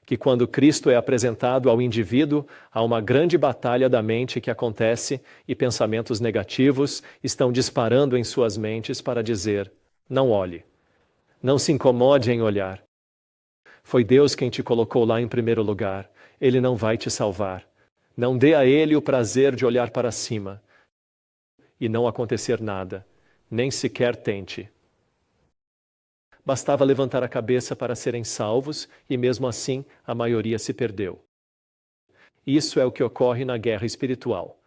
Que quando Cristo é apresentado ao indivíduo, há uma grande batalha da mente que acontece e pensamentos negativos estão disparando em suas mentes para dizer: não olhe. Não se incomode em olhar. Foi Deus quem te colocou lá em primeiro lugar. Ele não vai te salvar. Não dê a Ele o prazer de olhar para cima e não acontecer nada. Nem sequer tente. Bastava levantar a cabeça para serem salvos e mesmo assim a maioria se perdeu. Isso é o que ocorre na guerra espiritual.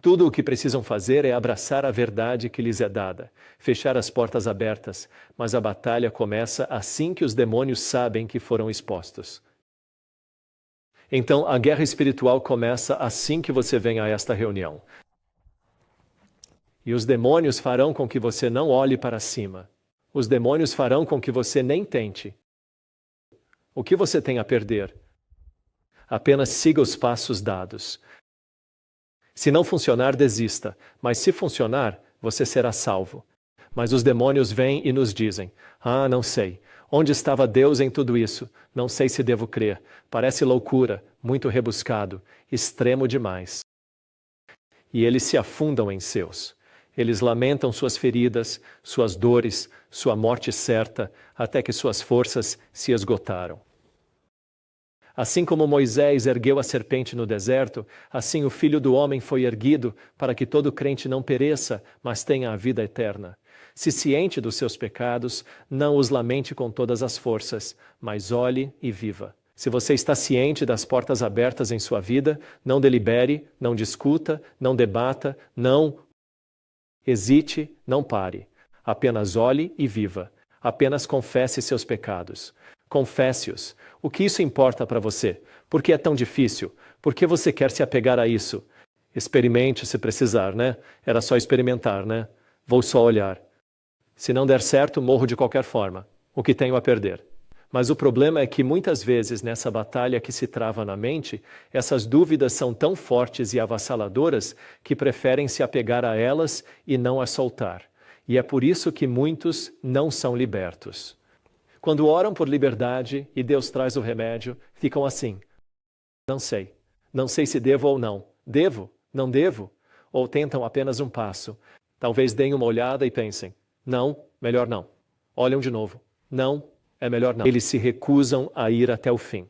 Tudo o que precisam fazer é abraçar a verdade que lhes é dada, fechar as portas abertas, mas a batalha começa assim que os demônios sabem que foram expostos. Então, a guerra espiritual começa assim que você vem a esta reunião. E os demônios farão com que você não olhe para cima. Os demônios farão com que você nem tente. O que você tem a perder? Apenas siga os passos dados. Se não funcionar, desista, mas se funcionar, você será salvo. Mas os demônios vêm e nos dizem: não sei. Onde estava Deus em tudo isso? Não sei se devo crer. Parece loucura, muito rebuscado, extremo demais. E eles se afundam em seus. Eles lamentam suas feridas, suas dores, sua morte certa, até que suas forças se esgotaram. Assim como Moisés ergueu a serpente no deserto, assim o Filho do Homem foi erguido para que todo crente não pereça, mas tenha a vida eterna. Se ciente dos seus pecados, não os lamente com todas as forças, mas olhe e viva. Se você está ciente das portas abertas em sua vida, não delibere, não discuta, não debata, não hesite, não pare. Apenas olhe e viva. Apenas confesse seus pecados. Confesse-os. O que isso importa para você? Por que é tão difícil? Por que você quer se apegar a isso? Experimente se precisar, né? Era só experimentar, né? Vou só olhar. Se não der certo, morro de qualquer forma. O que tenho a perder? Mas o problema é que muitas vezes nessa batalha que se trava na mente, essas dúvidas são tão fortes e avassaladoras que preferem se apegar a elas e não as soltar. E é por isso que muitos não são libertos. Quando oram por liberdade e Deus traz o remédio, ficam assim: não sei. Não sei se devo ou não. Devo? Não devo? Ou tentam apenas um passo. Talvez deem uma olhada e pensem: não, melhor não. Olham de novo. Não, é melhor não. Eles se recusam a ir até o fim.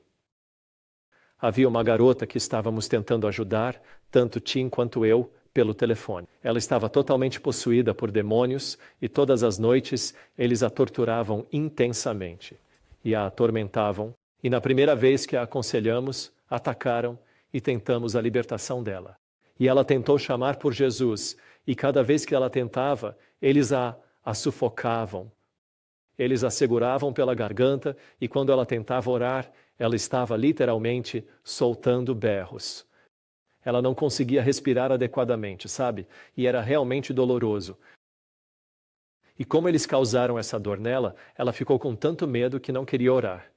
Havia uma garota que estávamos tentando ajudar, tanto Tim quanto eu, pelo telefone. Ela estava totalmente possuída por demônios e todas as noites eles a torturavam intensamente e a atormentavam. E na primeira vez que a aconselhamos, atacaram e tentamos a libertação dela. E ela tentou chamar por Jesus, e cada vez que ela tentava, eles a sufocavam. Eles a seguravam pela garganta, e quando ela tentava orar, ela estava literalmente soltando berros. Ela não conseguia respirar adequadamente, sabe? E era realmente doloroso. E como eles causaram essa dor nela, ela ficou com tanto medo que não queria orar.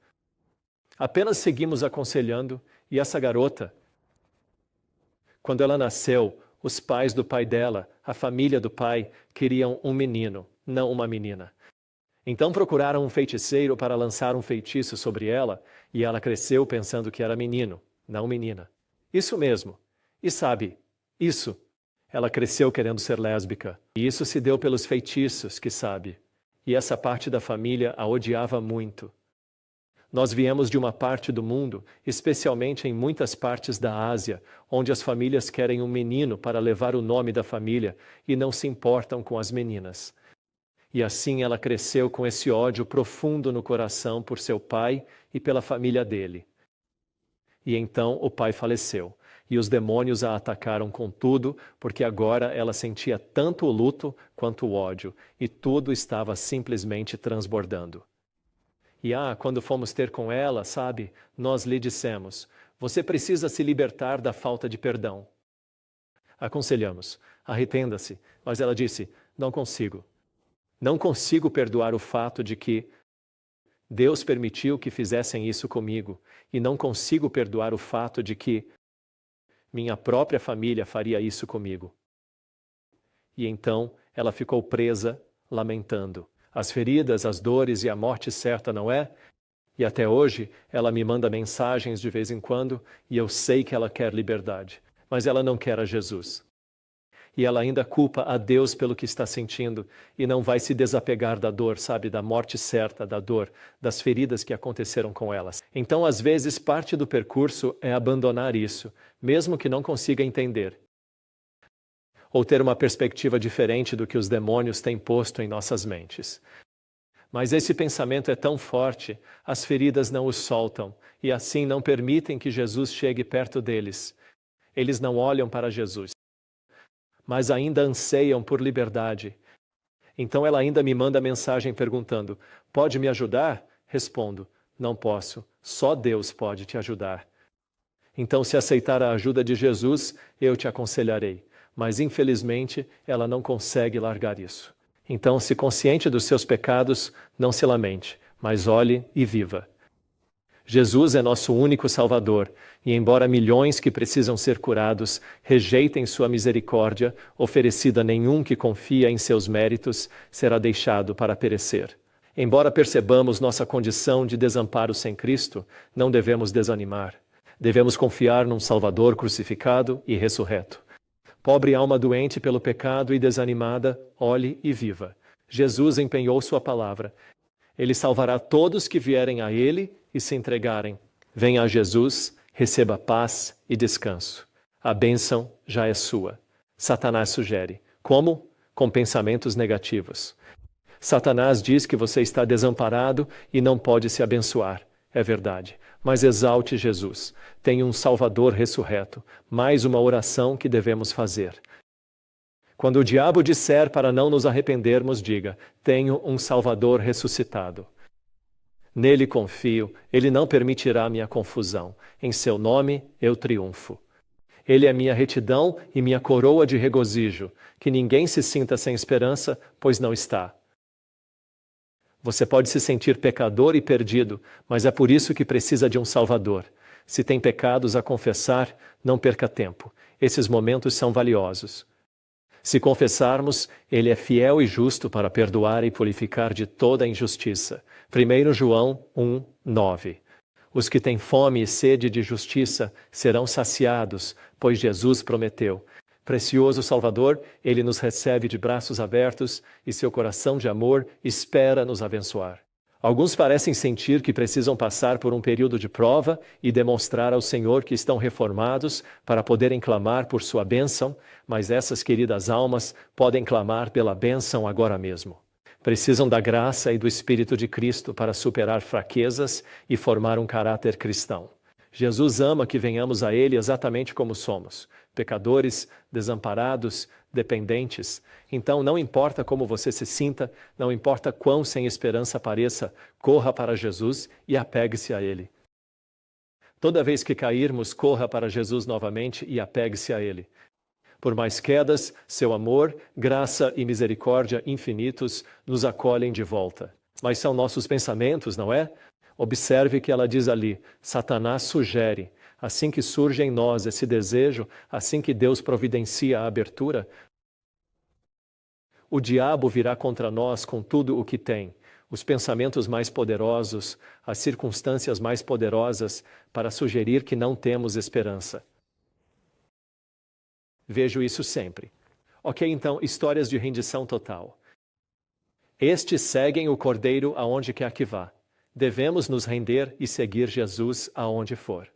Apenas seguimos aconselhando, e essa garota, quando ela nasceu, os pais do pai dela, a família do pai, queriam um menino, não uma menina. Então procuraram um feiticeiro para lançar um feitiço sobre ela, e ela cresceu pensando que era menino, não menina. Isso mesmo. E sabe, ela cresceu querendo ser lésbica. E isso se deu pelos feitiços, que sabe. E essa parte da família a odiava muito. Nós viemos de uma parte do mundo, especialmente em muitas partes da Ásia, onde as famílias querem um menino para levar o nome da família e não se importam com as meninas. E assim ela cresceu com esse ódio profundo no coração por seu pai e pela família dele. E então o pai faleceu, e os demônios a atacaram com tudo, porque agora ela sentia tanto o luto quanto o ódio, e tudo estava simplesmente transbordando. E quando fomos ter com ela, sabe, nós lhe dissemos, você precisa se libertar da falta de perdão. Aconselhamos, arrependa-se, mas ela disse, não consigo. Não consigo perdoar o fato de que Deus permitiu que fizessem isso comigo, e não consigo perdoar o fato de que minha própria família faria isso comigo. E então ela ficou presa, lamentando. As feridas, as dores e a morte certa, não é? E até hoje ela me manda mensagens de vez em quando e eu sei que ela quer liberdade, mas ela não quer a Jesus. E ela ainda culpa a Deus pelo que está sentindo e não vai se desapegar da dor, sabe, da morte certa, da dor, das feridas que aconteceram com elas. Então, às vezes, parte do percurso é abandonar isso, mesmo que não consiga entender. Ou ter uma perspectiva diferente do que os demônios têm posto em nossas mentes. Mas esse pensamento é tão forte, as feridas não os soltam, e assim não permitem que Jesus chegue perto deles. Eles não olham para Jesus, mas ainda anseiam por liberdade. Então ela ainda me manda mensagem perguntando, pode me ajudar? Respondo, não posso, só Deus pode te ajudar. Então, se aceitar a ajuda de Jesus, eu te aconselharei. Mas, infelizmente, ela não consegue largar isso. Então, se consciente dos seus pecados, não se lamente, mas olhe e viva. Jesus é nosso único Salvador, e embora milhões que precisam ser curados rejeitem sua misericórdia, oferecida a nenhum que confia em seus méritos, será deixado para perecer. Embora percebamos nossa condição de desamparo sem Cristo, não devemos desanimar. Devemos confiar num Salvador crucificado e ressurreto. Pobre alma doente pelo pecado e desanimada, olhe e viva. Jesus empenhou sua palavra. Ele salvará todos que vierem a Ele e se entregarem. Venha a Jesus, receba paz e descanso. A bênção já é sua. Satanás sugere. Como? Com pensamentos negativos. Satanás diz que você está desamparado e não pode se abençoar. É verdade. Mas exalte Jesus. Tem um Salvador ressurreto. Mais uma oração que devemos fazer. Quando o diabo disser para não nos arrependermos, diga, tenho um Salvador ressuscitado. Nele confio, ele não permitirá minha confusão. Em seu nome eu triunfo. Ele é minha retidão e minha coroa de regozijo. Que ninguém se sinta sem esperança, pois não está. Você pode se sentir pecador e perdido, mas é por isso que precisa de um Salvador. Se tem pecados a confessar, não perca tempo. Esses momentos são valiosos. Se confessarmos, ele é fiel e justo para perdoar e purificar de toda a injustiça. 1 João 1:9. Os que têm fome e sede de justiça serão saciados, pois Jesus prometeu. Precioso Salvador, ele nos recebe de braços abertos e seu coração de amor espera nos abençoar. Alguns parecem sentir que precisam passar por um período de prova e demonstrar ao Senhor que estão reformados para poderem clamar por sua bênção, mas essas queridas almas podem clamar pela bênção agora mesmo. Precisam da graça e do Espírito de Cristo para superar fraquezas e formar um caráter cristão. Jesus ama que venhamos a Ele exatamente como somos, pecadores, desamparados, dependentes. Então, não importa como você se sinta, não importa quão sem esperança pareça, corra para Jesus e apegue-se a Ele. Toda vez que cairmos, corra para Jesus novamente e apegue-se a Ele. Por mais quedas, seu amor, graça e misericórdia infinitos nos acolhem de volta. Mas são nossos pensamentos, não é? Observe que ela diz ali, Satanás sugere. Assim que surge em nós esse desejo, assim que Deus providencia a abertura, o diabo virá contra nós com tudo o que tem, os pensamentos mais poderosos, as circunstâncias mais poderosas, para sugerir que não temos esperança. Vejo isso sempre. Ok, então, histórias de rendição total. Estes seguem o Cordeiro aonde quer que vá. Devemos nos render e seguir Jesus aonde for.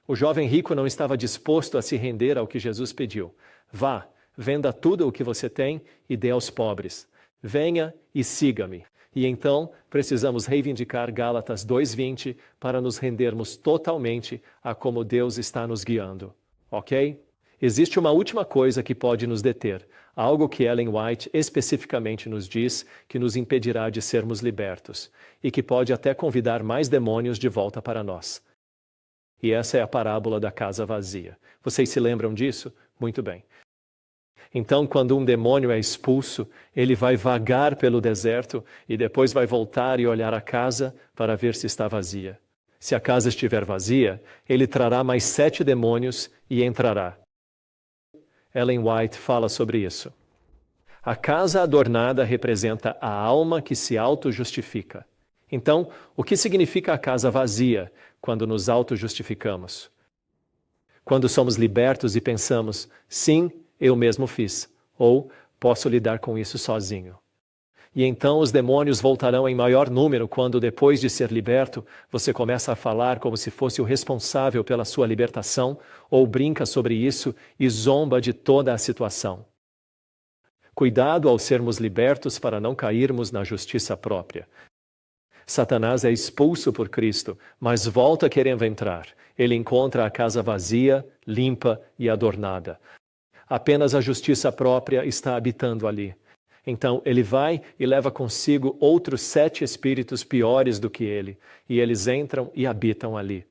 O jovem rico não estava disposto a se render ao que Jesus pediu. Vá, venda tudo o que você tem e dê aos pobres. Venha e siga-me. E então, precisamos reivindicar Gálatas 2:20 para nos rendermos totalmente a como Deus está nos guiando. Ok? Existe uma última coisa que pode nos deter, algo que Ellen White especificamente nos diz que nos impedirá de sermos libertos, e que pode até convidar mais demônios de volta para nós. E essa é a parábola da casa vazia. Vocês se lembram disso? Muito bem. Então, quando um demônio é expulso, ele vai vagar pelo deserto e depois vai voltar e olhar a casa para ver se está vazia. Se a casa estiver vazia, ele trará mais 7 demônios e entrará. Ellen White fala sobre isso. A casa adornada representa a alma que se auto-justifica. Então, o que significa a casa vazia quando nos auto-justificamos? Quando somos libertos e pensamos, sim, eu mesmo fiz, ou posso lidar com isso sozinho. E então os demônios voltarão em maior número quando, depois de ser liberto, você começa a falar como se fosse o responsável pela sua libertação, ou brinca sobre isso e zomba de toda a situação. Cuidado ao sermos libertos para não cairmos na justiça própria. Satanás é expulso por Cristo, mas volta querendo entrar. Ele encontra a casa vazia, limpa e adornada. Apenas a justiça própria está habitando ali. Então ele vai e leva consigo outros 7 espíritos piores do que ele, e eles entram e habitam ali.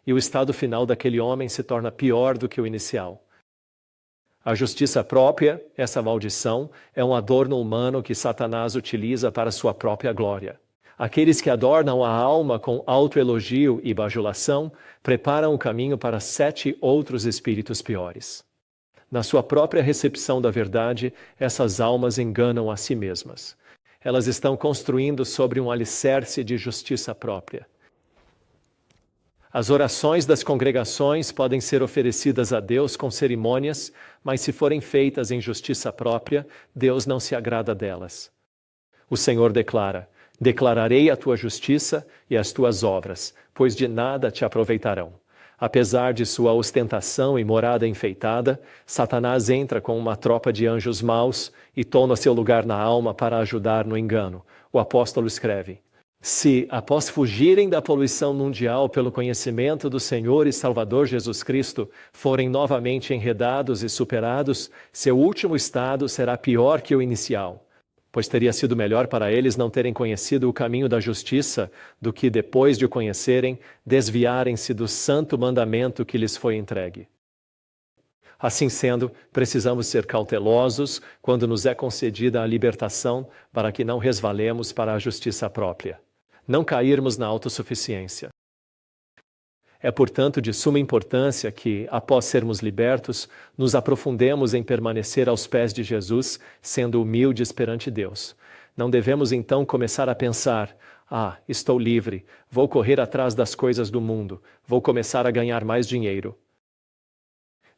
E o estado final daquele homem se torna pior do que o inicial. A justiça própria, essa maldição, é um adorno humano que Satanás utiliza para sua própria glória. Aqueles que adornam a alma com autoelogio e bajulação preparam o caminho para 7 outros espíritos piores. Na sua própria recepção da verdade, essas almas enganam a si mesmas. Elas estão construindo sobre um alicerce de justiça própria. As orações das congregações podem ser oferecidas a Deus com cerimônias, mas se forem feitas em justiça própria, Deus não se agrada delas. O Senhor declara: declararei a tua justiça e as tuas obras, pois de nada te aproveitarão. Apesar de sua ostentação e morada enfeitada, Satanás entra com uma tropa de anjos maus e toma seu lugar na alma para ajudar no engano. O apóstolo escreve: se, após fugirem da poluição mundial pelo conhecimento do Senhor e Salvador Jesus Cristo, forem novamente enredados e superados, seu último estado será pior que o inicial. Pois teria sido melhor para eles não terem conhecido o caminho da justiça do que, depois de o conhecerem, desviarem-se do santo mandamento que lhes foi entregue. Assim sendo, precisamos ser cautelosos quando nos é concedida a libertação para que não resvalemos para a justiça própria. Não cairmos na autossuficiência. É, portanto, de suma importância que, após sermos libertos, nos aprofundemos em permanecer aos pés de Jesus, sendo humildes perante Deus. Não devemos, então, começar a pensar: estou livre, vou correr atrás das coisas do mundo, vou começar a ganhar mais dinheiro.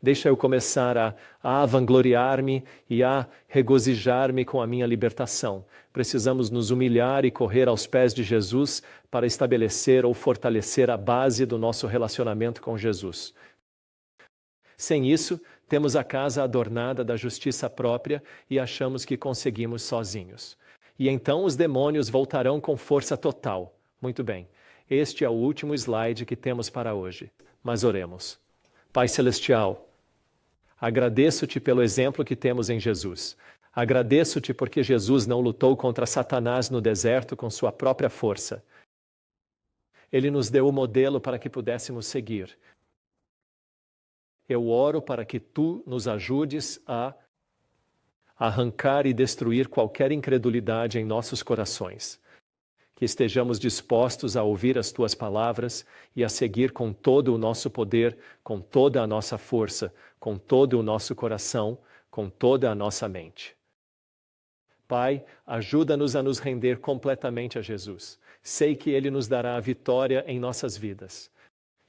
Deixa eu começar a vangloriar-me e a regozijar-me com a minha libertação. Precisamos nos humilhar e correr aos pés de Jesus para estabelecer ou fortalecer a base do nosso relacionamento com Jesus. Sem isso, temos a casa adornada da justiça própria e achamos que conseguimos sozinhos. E então os demônios voltarão com força total. Muito bem, este é o último slide que temos para hoje. Mas oremos. Pai Celestial, agradeço-te pelo exemplo que temos em Jesus. Agradeço-te porque Jesus não lutou contra Satanás no deserto com sua própria força. Ele nos deu o modelo para que pudéssemos seguir. Eu oro para que tu nos ajudes a arrancar e destruir qualquer incredulidade em nossos corações. Que estejamos dispostos a ouvir as tuas palavras e a seguir com todo o nosso poder, com toda a nossa força, com todo o nosso coração, com toda a nossa mente. Pai, ajuda-nos a nos render completamente a Jesus. Sei que Ele nos dará a vitória em nossas vidas.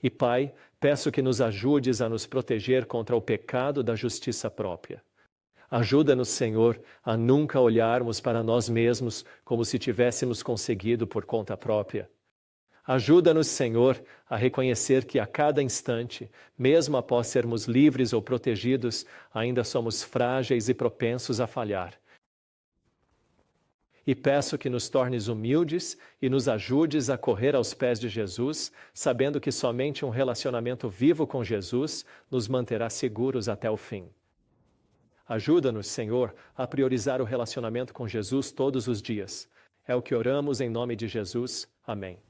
E, Pai, peço que nos ajudes a nos proteger contra o pecado da justiça própria. Ajuda-nos, Senhor, a nunca olharmos para nós mesmos como se tivéssemos conseguido por conta própria. Ajuda-nos, Senhor, a reconhecer que a cada instante, mesmo após sermos livres ou protegidos, ainda somos frágeis e propensos a falhar. E peço que nos tornes humildes e nos ajudes a correr aos pés de Jesus, sabendo que somente um relacionamento vivo com Jesus nos manterá seguros até o fim. Ajuda-nos, Senhor, a priorizar o relacionamento com Jesus todos os dias. É o que oramos em nome de Jesus. Amém.